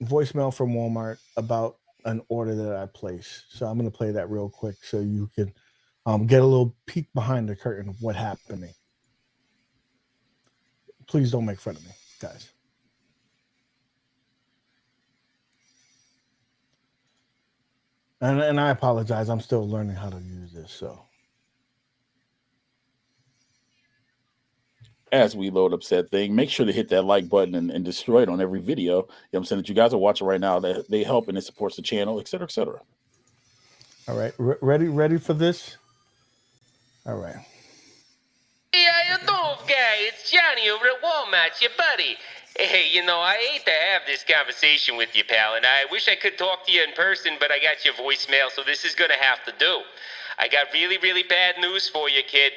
voicemail from Walmart about an order that I placed, so I'm gonna play that real quick so you can get a little peek behind the curtain of what happened. Please don't make fun of me, guys. And I apologize. I'm still learning how to use this. So as we load up said thing, make sure to hit that like button and destroy it on every video. You know what I'm saying, that you guys are watching right now, that they help and it supports the channel, et cetera, et cetera. All right, ready for this? All right. Hey, how you doing, guy? It's Johnny over at Walmart, your buddy. Hey, I hate to have this conversation with you, pal, and I wish I could talk to you in person, but I got your voicemail, so this is gonna have to do. I got really, really bad news for you, kid.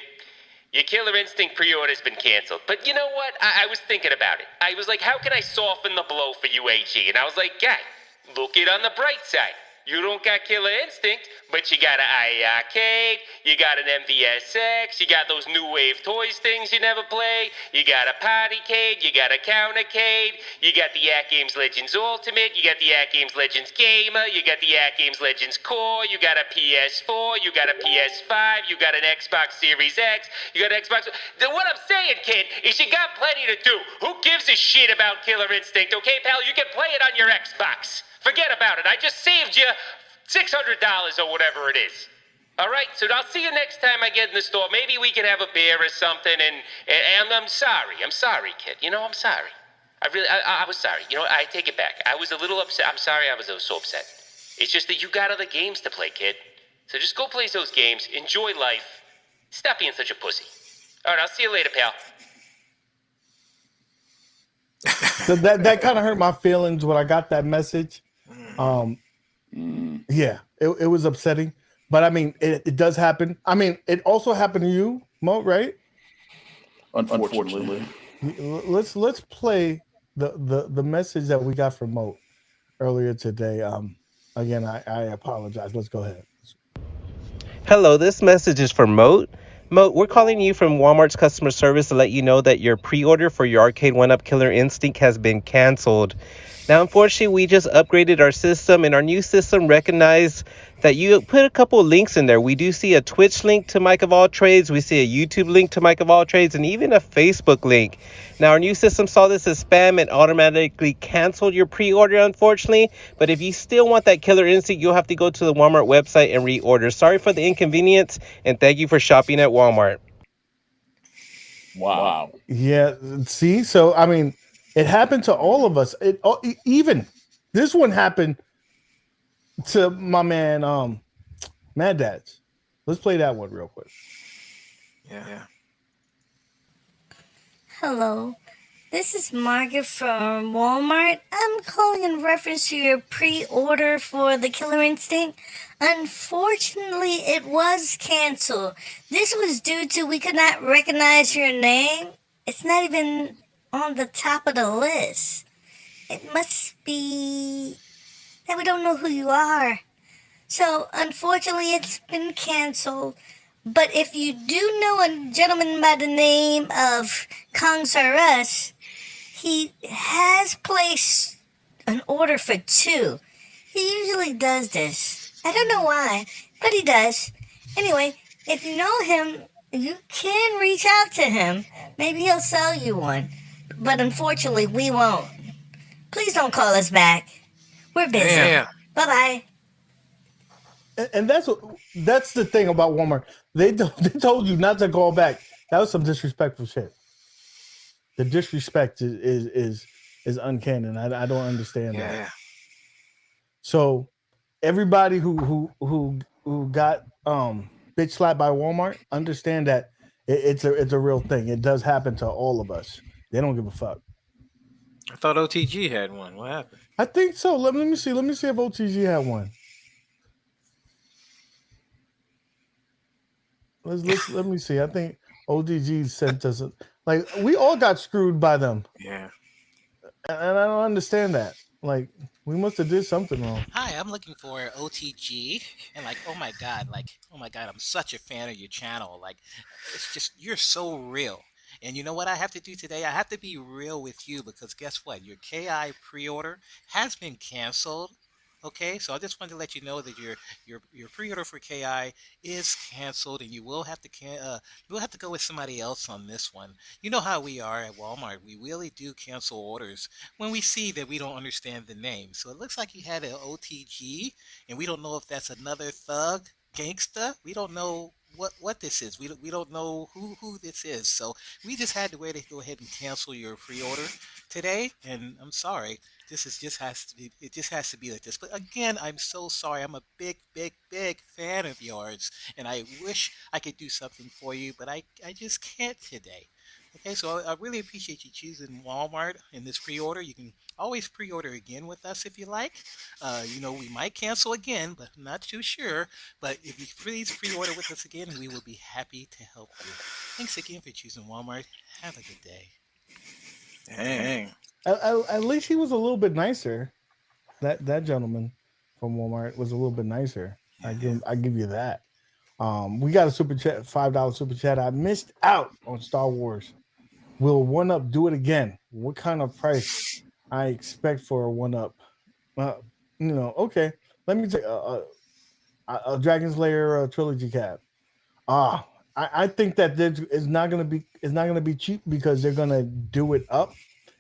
Your Killer Instinct pre-order's been canceled. But you know what? I was thinking about it. I was like, how can I soften the blow for you, AG? And I was like, guy, look it on the bright side. You don't got Killer Instinct, but you got an iiRcade, you got an MVSX, you got those new wave toys things you never play, you got a Partycade, you got a Countercade, you got the AtGames Legends Ultimate, you got the AtGames Legends Gamer, you got the AtGames Legends Core, you got a PS4, you got a PS5, you got an Xbox Series X, you got an Xbox... Then what I'm saying, kid, is you got plenty to do. Who gives a shit about Killer Instinct, okay, pal? You can play it on your Xbox. Forget about it. I just saved you $600 or whatever it is. All right, so I'll see you next time I get in the store. Maybe we can have a beer or something, and I'm sorry. I'm sorry, kid. I'm sorry. I was sorry. I take it back. I was a little upset. I'm sorry I was so upset. It's just that you got other games to play, kid. So just go play those games. Enjoy life. Stop being such a pussy. All right, I'll see you later, pal. So that kind of hurt my feelings when I got that message. Yeah, it was upsetting, but I mean, it does happen. I mean, it also happened to you, Mo, right? Unfortunately. Let's play the message that we got from Mo earlier today. Again, I apologize. Let's go ahead. Hello, this message is for Moat. Moat, we're calling you from Walmart's customer service to let you know that your pre-order for your Arcade 1-Up Killer Instinct has been canceled. Now, unfortunately, we just upgraded our system, and our new system recognized that you put a couple of links in there. We do see a Twitch link to Mike of All Trades. We see a YouTube link to Mike of All Trades, and even a Facebook link. Now, our new system saw this as spam and automatically canceled your pre-order, unfortunately. But if you still want that Killer Instinct, you'll have to go to the Walmart website and reorder. Sorry for the inconvenience, and thank you for shopping at Walmart. Wow. Yeah, see? So, I mean, it happened to all of us. Even this one happened to my man, Mad Dads. Let's play that one real quick. Yeah. Hello, this is Margaret from Walmart. I'm calling in reference to your pre-order for the Killer Instinct. Unfortunately, it was canceled. This was due to we could not recognize your name. It's not even on the top of the list. It must be that we don't know who you are. So, unfortunately, it's been canceled. But if you do know a gentleman by the name of Kongs R Us, he has placed an order for 2. He usually does this. I don't know why, but he does. Anyway, if you know him, you can reach out to him. Maybe he'll sell you one. But unfortunately, we won't. Please don't call us back. We're busy. Yeah. Bye-bye. And that's the thing about Walmart. They told you not to call back. That was some disrespectful shit. The disrespect is uncanny. I don't understand that. So everybody who got bitch slapped by Walmart, understand that it's a real thing. It does happen to all of us. They don't give a fuck. I thought OTG had one. What happened? I think so. Let me see. Let me see if OTG had one. Let me see. I think OTG sent us like we all got screwed by them. Yeah. And I don't understand that. Like we must have did something wrong. Hi, I'm looking for OTG, and oh my god, I'm such a fan of your channel. It's just you're so real. And you know what I have to do today? I have to be real with you because guess what? Your KI pre-order has been canceled. Okay, so I just wanted to let you know that your pre-order for KI is canceled, and you will have to go with somebody else on this one. You know how we are at Walmart. We really do cancel orders when we see that we don't understand the name. So it looks like you had an OTG, and we don't know if that's another thug, gangsta. We don't know what this is. We don't know who this is. So we just had to wait to go ahead and cancel your pre-order today. And I'm sorry. This is just has to be. It just has to be like this. But again, I'm so sorry. I'm a big fan of yours, and I wish I could do something for you, but I just can't today. Okay, so I really appreciate you choosing Walmart in this pre-order. You can always pre-order again with us if you like. We might cancel again, but I'm not too sure. But if you please pre-order with us again, we will be happy to help you. Thanks again for choosing Walmart. Have a good day. Dang. At least he was a little bit nicer. That gentleman from Walmart was a little bit nicer. I give you that. We got a super chat, $5 super chat. I missed out on Star Wars. Will 1UP do it again? What kind of price I expect for a 1UP? Okay. Let me take a Dragon's Lair trilogy cap. I think that it's not gonna be cheap because they're gonna do it up.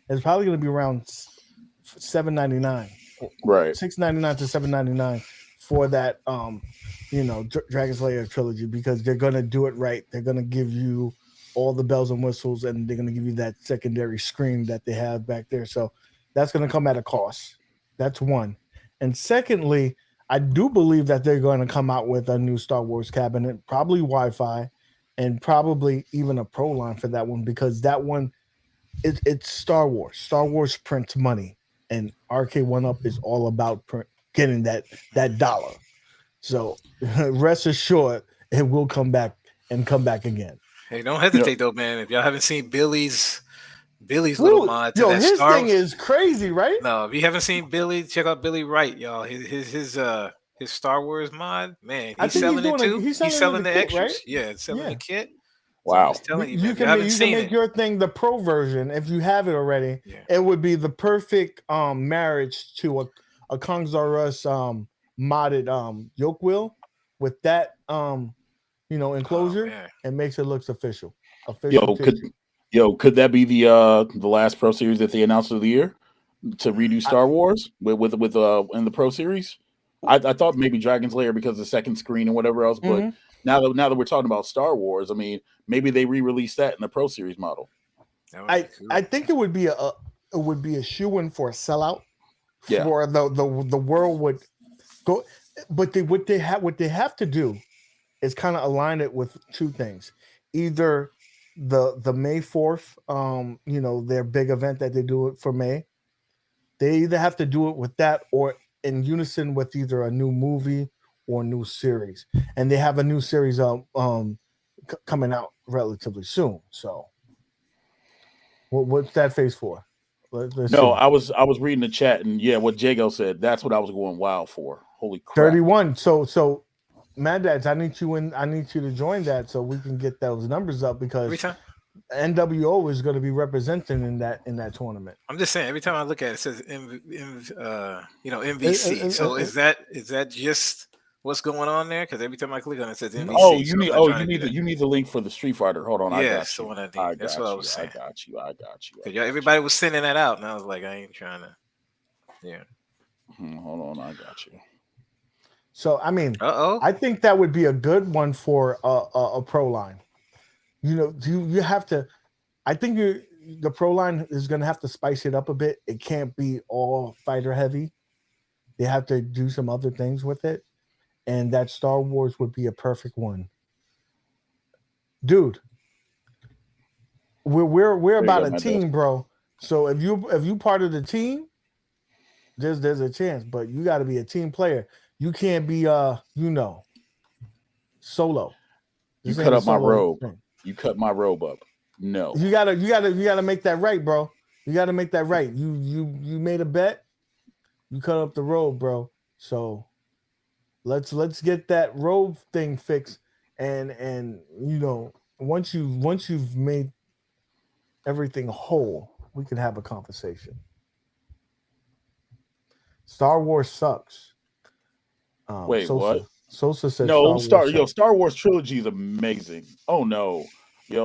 It's probably gonna be around $7.99, right? $6.99 to $7.99 for that. Dragon's Lair trilogy, because they're gonna do it right. They're gonna give you all the bells and whistles, and they're gonna give you that secondary screen that they have back there. So that's gonna come at a cost. That's one. And secondly, I do believe that they're going to come out with a new Star Wars cabinet, probably Wi-Fi, and probably even a Pro line for that one, because that one, it's Star Wars. Star Wars prints money, and Arcade 1UP is all about getting that dollar. So rest assured, it will come back and come back again. Hey, don't hesitate though, man. If y'all haven't seen Billy's little mod to that his Star thing is crazy, right? No, if you haven't seen Billy, check out Billy Wright, y'all. His Star Wars mod, man. He's selling it too. He's selling the kit, extras. right? Yeah, selling the kit. Wow. So I'm just telling you, you can make your thing the Pro version if you have it already. Yeah. It would be the perfect marriage to a Kong's R Us modded yoke wheel with that enclosure, and makes it look official. Could that be the last Pro Series that they announced of the year to redo Star Wars with in the Pro Series? I thought maybe Dragon's Lair because of the second screen and whatever else, but now that we're talking about Star Wars, I mean, maybe they re-release that in the Pro Series model. I think it would be a shoe-in for a sellout. Yeah. For the world would go, but what they have to do is kind of align it with two things. Either the May 4th, their big event that they do it for May. They either have to do it with that or in unison with either a new movie or a new series. And they have a new series coming out relatively soon. So what's that face for? Let's see. I was reading the chat, and what Jago said, that's what I was going wild for. Holy crap. 31. So Mad Dads, I need you to join that so we can get those numbers up, because NWO is going to be representing in that tournament. I'm just saying, every time I look at it, it says MVC. So is that just what's going on there? Because every time I click on it, it says MVC. Oh, you need the link for the Street Fighter. Hold on, I got so you. what I need. That's what I was saying. I got you. Because everybody was sending that out, and I was like, I ain't trying to. Yeah. Hold on, I got you. So I mean, I think that would be a good one for a Pro line. You have to. I think the Pro line is going to have to spice it up a bit. It can't be all fighter heavy. They have to do some other things with it, and that Star Wars would be a perfect one. Dude, we're about a team, bro. So if you part of the team, there's a chance, but you got to be a team player. You can't be solo. You cut up my robe. You cut my robe up. No. You gotta make that right, bro. You gotta make that right. You made a bet. You cut up the robe, bro. So let's get that robe thing fixed. And once you've made everything whole, we can have a conversation. Star Wars sucks. Wait, Sosa. what? Sosa said no. Star Wars Trilogy is amazing. Oh no,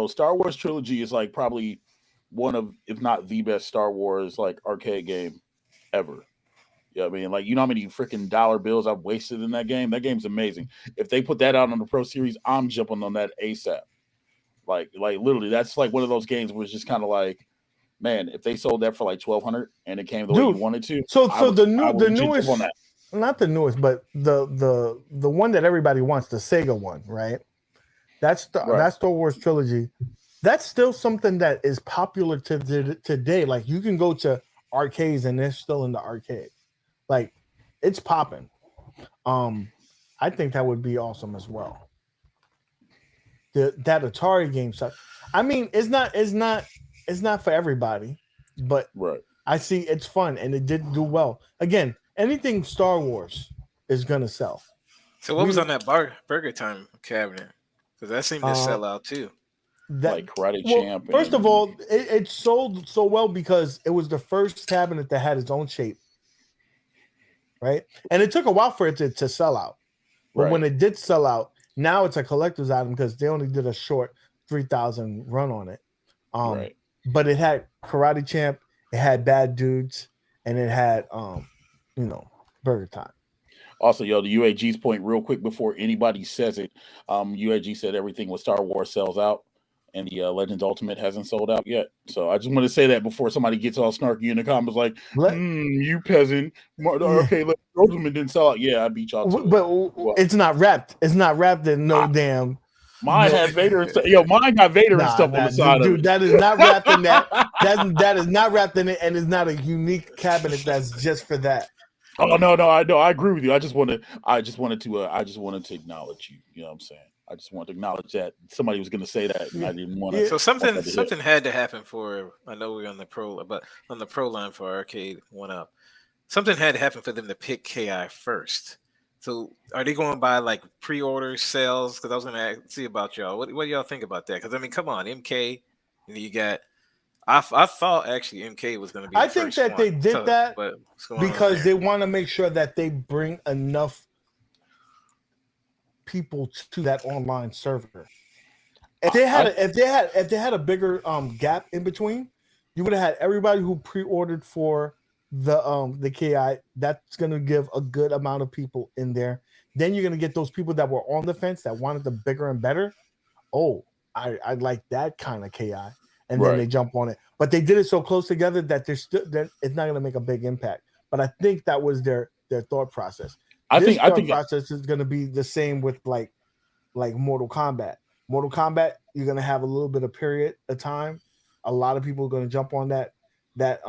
Star Wars Trilogy is like probably one of, if not the best Star Wars like arcade game ever. Yeah, I mean, like, you know how many freaking dollar bills I've wasted in that game? That game's amazing. If they put that out on the Pro Series, I'm jumping on that ASAP. Like literally, that's like one of those games where it's just kind of like, man, if they sold that for like 1,200 and it came the way you Dude. wanted to, So I would the legit jump newest, on that. not the newest, but the one that everybody wants, the Sega one, right? That's that Star Wars trilogy. That's still something that is popular today. Like you can go to arcades and they're still in the arcade. Like it's popping. I think that would be awesome as well. That Atari game stuff. I mean, it's not for everybody, but Right. I see it's fun and it did do well. Again, anything Star Wars is gonna sell. So what was on that Burger Time cabinet? Because that seemed to sell out too. Like Karate Champ. First of all, it sold so well because it was the first cabinet that had its own shape, right? And it took a while for it to sell out. But when it did sell out, now it's a collector's item because they only did a short 3,000 run on it. But it had Karate Champ, it had Bad Dudes, and it had Burger Time. Also, yo, the UAG's point real quick before anybody says it. UAG said everything with Star Wars sells out, and the Legends Ultimate hasn't sold out yet. So I just want to say that before somebody gets all snarky in the comments like, you peasant. Okay, Legends Ultimate didn't sell out. Yeah, I beat y'all too. But it's not wrapped. It's not wrapped in no damn. Mine had Vader. Mine got Vader and stuff on the side dude, of it. that is not wrapped in that. That is not wrapped in it, and it's not a unique cabinet that's just for that. Oh no, I agree with you. I just wanted to acknowledge you. You know what I'm saying? I just wanted to acknowledge that somebody was going to say that, and I didn't want to. So something had to happen for. I know we're on the pro, but on the pro line for Arcade 1UP, something had to happen for them to pick KI first. So are they going by like pre-order sales? Because I was going to see about y'all. What do y'all think about that? Because I mean, come on, MK, and you got. I thought actually MK was going to be. I think that they did that because they want to make sure that they bring enough people to that online server. If they had a bigger gap in between, you would have had everybody who pre-ordered for the KI. That's going to give a good amount of people in there. Then you're going to get those people that were on the fence that wanted the bigger and better. Oh, I like that kind of KI. And then they jump on it. But they did it so close together that it's not going to make a big impact. But I think that was their thought process. I think process is going to be the same with like Mortal Kombat. Mortal Kombat, you're going to have a little bit of period of time. A lot of people are going to jump on that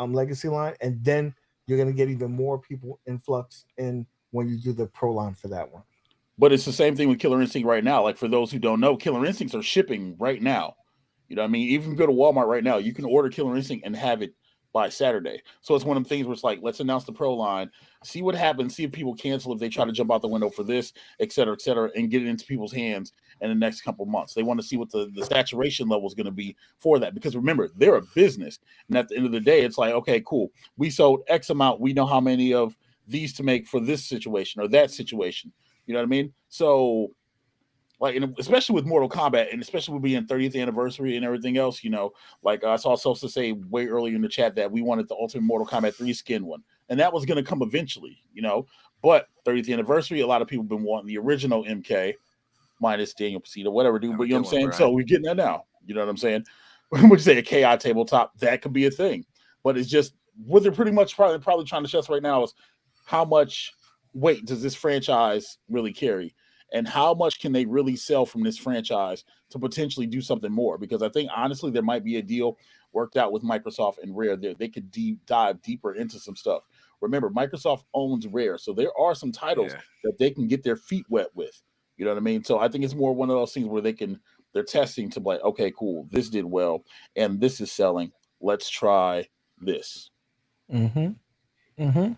legacy line, and then you're going to get even more people influx in when you do the pro line for that one. But it's the same thing with Killer Instinct right now. Like for those who don't know, Killer Instincts are shipping right now. You know what I mean? Even if you go to Walmart right now, you can order Killer Instinct and have it by Saturday. So it's one of the things where it's like, let's announce the pro line, see what happens, see if people cancel, if they try to jump out the window for this, et cetera, and get it into people's hands in the next couple months. They want to see what the saturation level is going to be for that. Because remember, they're a business. And at the end of the day, it's like, okay, cool. We sold X amount. We know how many of these to make for this situation or that situation. You know what I mean? So like, especially with Mortal Kombat, and especially with being 30th anniversary and everything else, like I saw Sosa say way earlier in the chat that we wanted the Ultimate Mortal Kombat 3 skin one, and that was going to come eventually, But 30th anniversary, a lot of people have been wanting the original MK, minus Daniel Pasita, whatever, dude. But you know what I'm saying? Right. So we're getting that now. You know what I'm saying? Would you say a KI tabletop? That could be a thing, but it's just what they're pretty much probably trying to stress right now is how much weight does this franchise really carry? And how much can they really sell from this franchise to potentially do something more? Because I think, honestly, there might be a deal worked out with Microsoft and Rare. They could dive deeper into some stuff. Remember, Microsoft owns Rare, so there are some titles that they can get their feet wet with. You know what I mean? So I think it's more one of those things where they're testing to be like, okay, cool, this did well, and this is selling. Let's try this. Mm-hmm. Mm-hmm.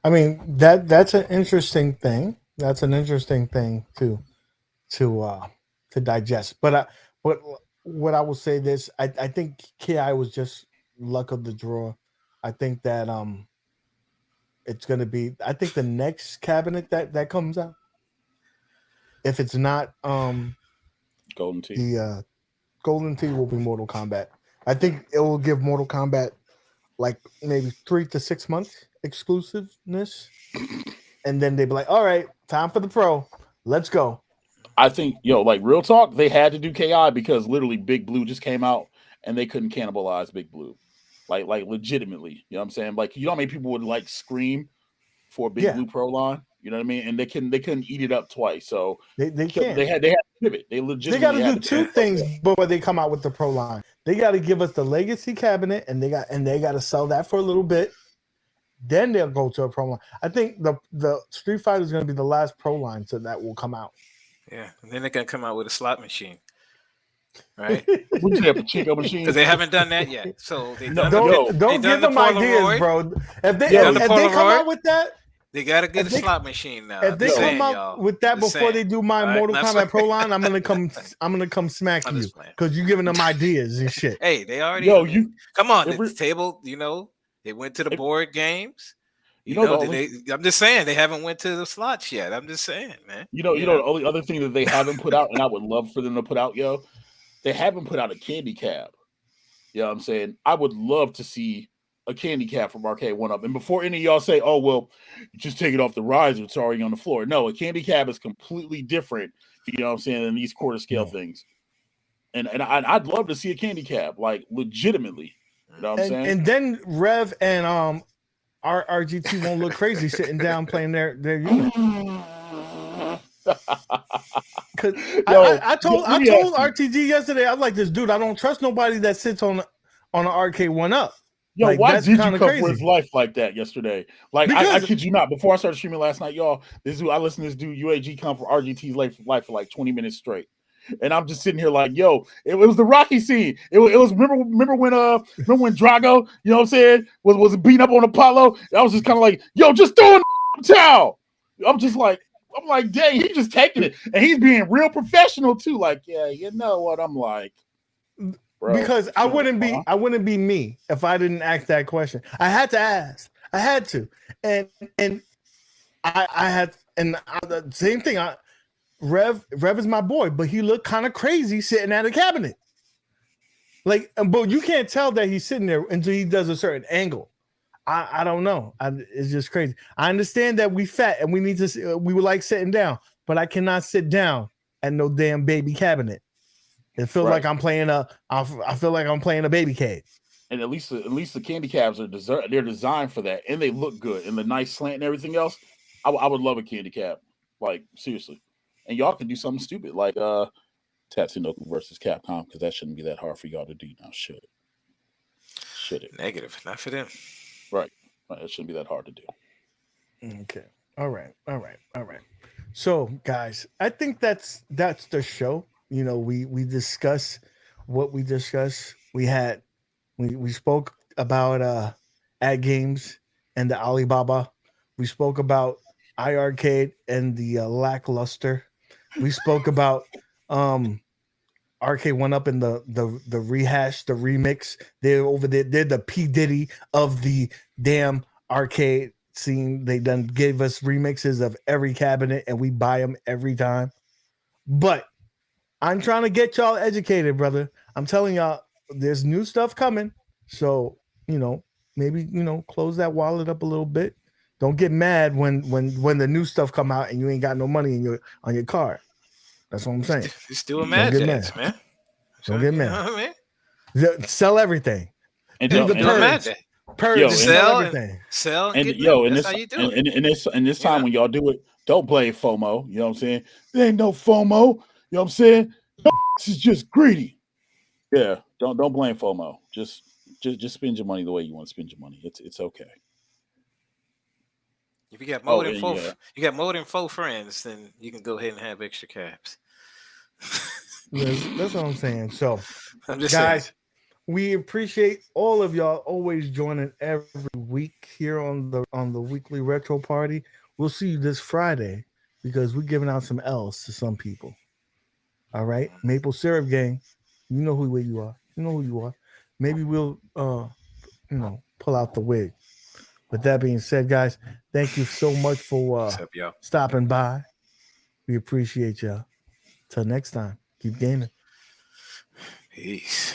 I mean, that's an interesting thing. That's an interesting thing to digest. But what I will say this, I think KI was just luck of the draw. I think that it's going to be. I think the next cabinet that comes out, if it's not Golden Tee, the Golden Tee will be Mortal Kombat. I think it will give Mortal Kombat like maybe 3 to 6 months, exclusiveness, and then they'd be like, "All right, time for the Pro. Let's go." I think, like real talk, they had to do KI because literally Big Blue just came out and they couldn't cannibalize Big Blue. Like legitimately. You know what I'm saying? Like, you know how many people would like scream for Big Blue Pro line? You know what I mean? And they couldn't eat it up twice. So they can't. They had to pivot. They legitimately got to do two things before they come out with the Pro line. They got to give us the Legacy cabinet, and they got to sell that for a little bit. Then they'll go to a Pro line. I think the Street Fighter is going to be the last Pro line so that will come out. Yeah, and then they're going to come out with a slot machine. Right? Because they haven't done that yet. So they don't give them ideas, bro. If they come out with that, they got to get a slot machine now. If they come out with that before they do my Mortal Kombat Pro line, I'm gonna come smack you because you're giving them ideas and shit. Hey, they already come on the table. You know, they went to the board games. I'm just saying they haven't went to the slots yet. I'm just saying, man. The only other thing that they haven't put out, and I would love for them to put out, they haven't put out a candy cab. You know what I'm saying? I would love to see a candy cab from Arcade 1-Up. And before any of y'all say, oh, well, just take it off the riser, it's already on the floor. No, a candy cab is completely different, you know what I'm saying, than these quarter scale things. And I'd love to see a candy cab, like legitimately. You know what I'm saying? And then Rev and our RGT won't look crazy sitting down playing their unit. Because I told RTG yesterday, I was like, this dude, I don't trust nobody that sits on an Arcade 1-Up. Like, why did you come for his life like that yesterday? Like, I kid you not. Before I started streaming last night, y'all, I listened to this dude UAG come for RGT's life for like 20 minutes straight. And I'm just sitting here like, yo, it was the Rocky scene. It was remember when Drago, you know what I'm saying, was beating up on Apollo? I was just kind of like, yo, just throw in the towel. I'm like, dang, he's just taking it. And he's being real professional too. Like, yeah, you know what? I'm like, bro, because I wouldn't be me if I didn't ask that question. I had to ask. I had to. And I had, and the same thing. Rev is my boy, but he looked kind of crazy sitting at a cabinet. Like, but you can't tell that he's sitting there until he does a certain angle. I don't know. It's just crazy. I understand that we fat and we need to. We would like sitting down, but I cannot sit down at no damn baby cabinet. It feels like I'm playing I feel like I'm playing a baby cage. And at least the candy cabs they're designed for that, and they look good, and the nice slant and everything else. I would love a candy cab, like seriously. And y'all can do something stupid like Tatsunoko versus Capcom, because that shouldn't be that hard for y'all to do now, should it? Should it? Negative, not for them. Right. It shouldn't be that hard to do. Okay. All right. So, guys, I think that's the show. You know, we discuss what we discuss. We spoke about AtGames and the Alibaba. We spoke about iiRcade and the lackluster. We spoke about Arcade 1-Up in the rehash, the remix. They're over there. They're the P. Diddy of the damn arcade scene. They done gave us remixes of every cabinet, and we buy them every time. But I'm trying to get y'all educated, brother. I'm telling y'all, there's new stuff coming. So, maybe, close that wallet up a little bit. Don't get mad when the new stuff come out and you ain't got no money on your card. That's what I'm saying. It's still a mad jazz, man. Don't get mad. You know what I mean? Sell everything. And do the purge. Sell everything. Sell and that's how you do it. And this time when y'all do it, don't blame FOMO. You know what I'm saying? There ain't no FOMO. You know what I'm saying? This is just greedy. Yeah. Don't blame FOMO. Just spend your money the way you want to spend your money. It's okay. If you got more than 4 friends, then you can go ahead and have extra cabs. That's what I'm saying. So, guys, we appreciate all of y'all always joining every week here on the weekly retro party. We'll see you this Friday because we're giving out some L's to some people. All right, Maple Syrup Gang, you know who you are. You know who you are. Maybe we'll pull out the wig. With that being said, guys, thank you so much for stopping by. We appreciate y'all. Till next time, keep gaming. Peace.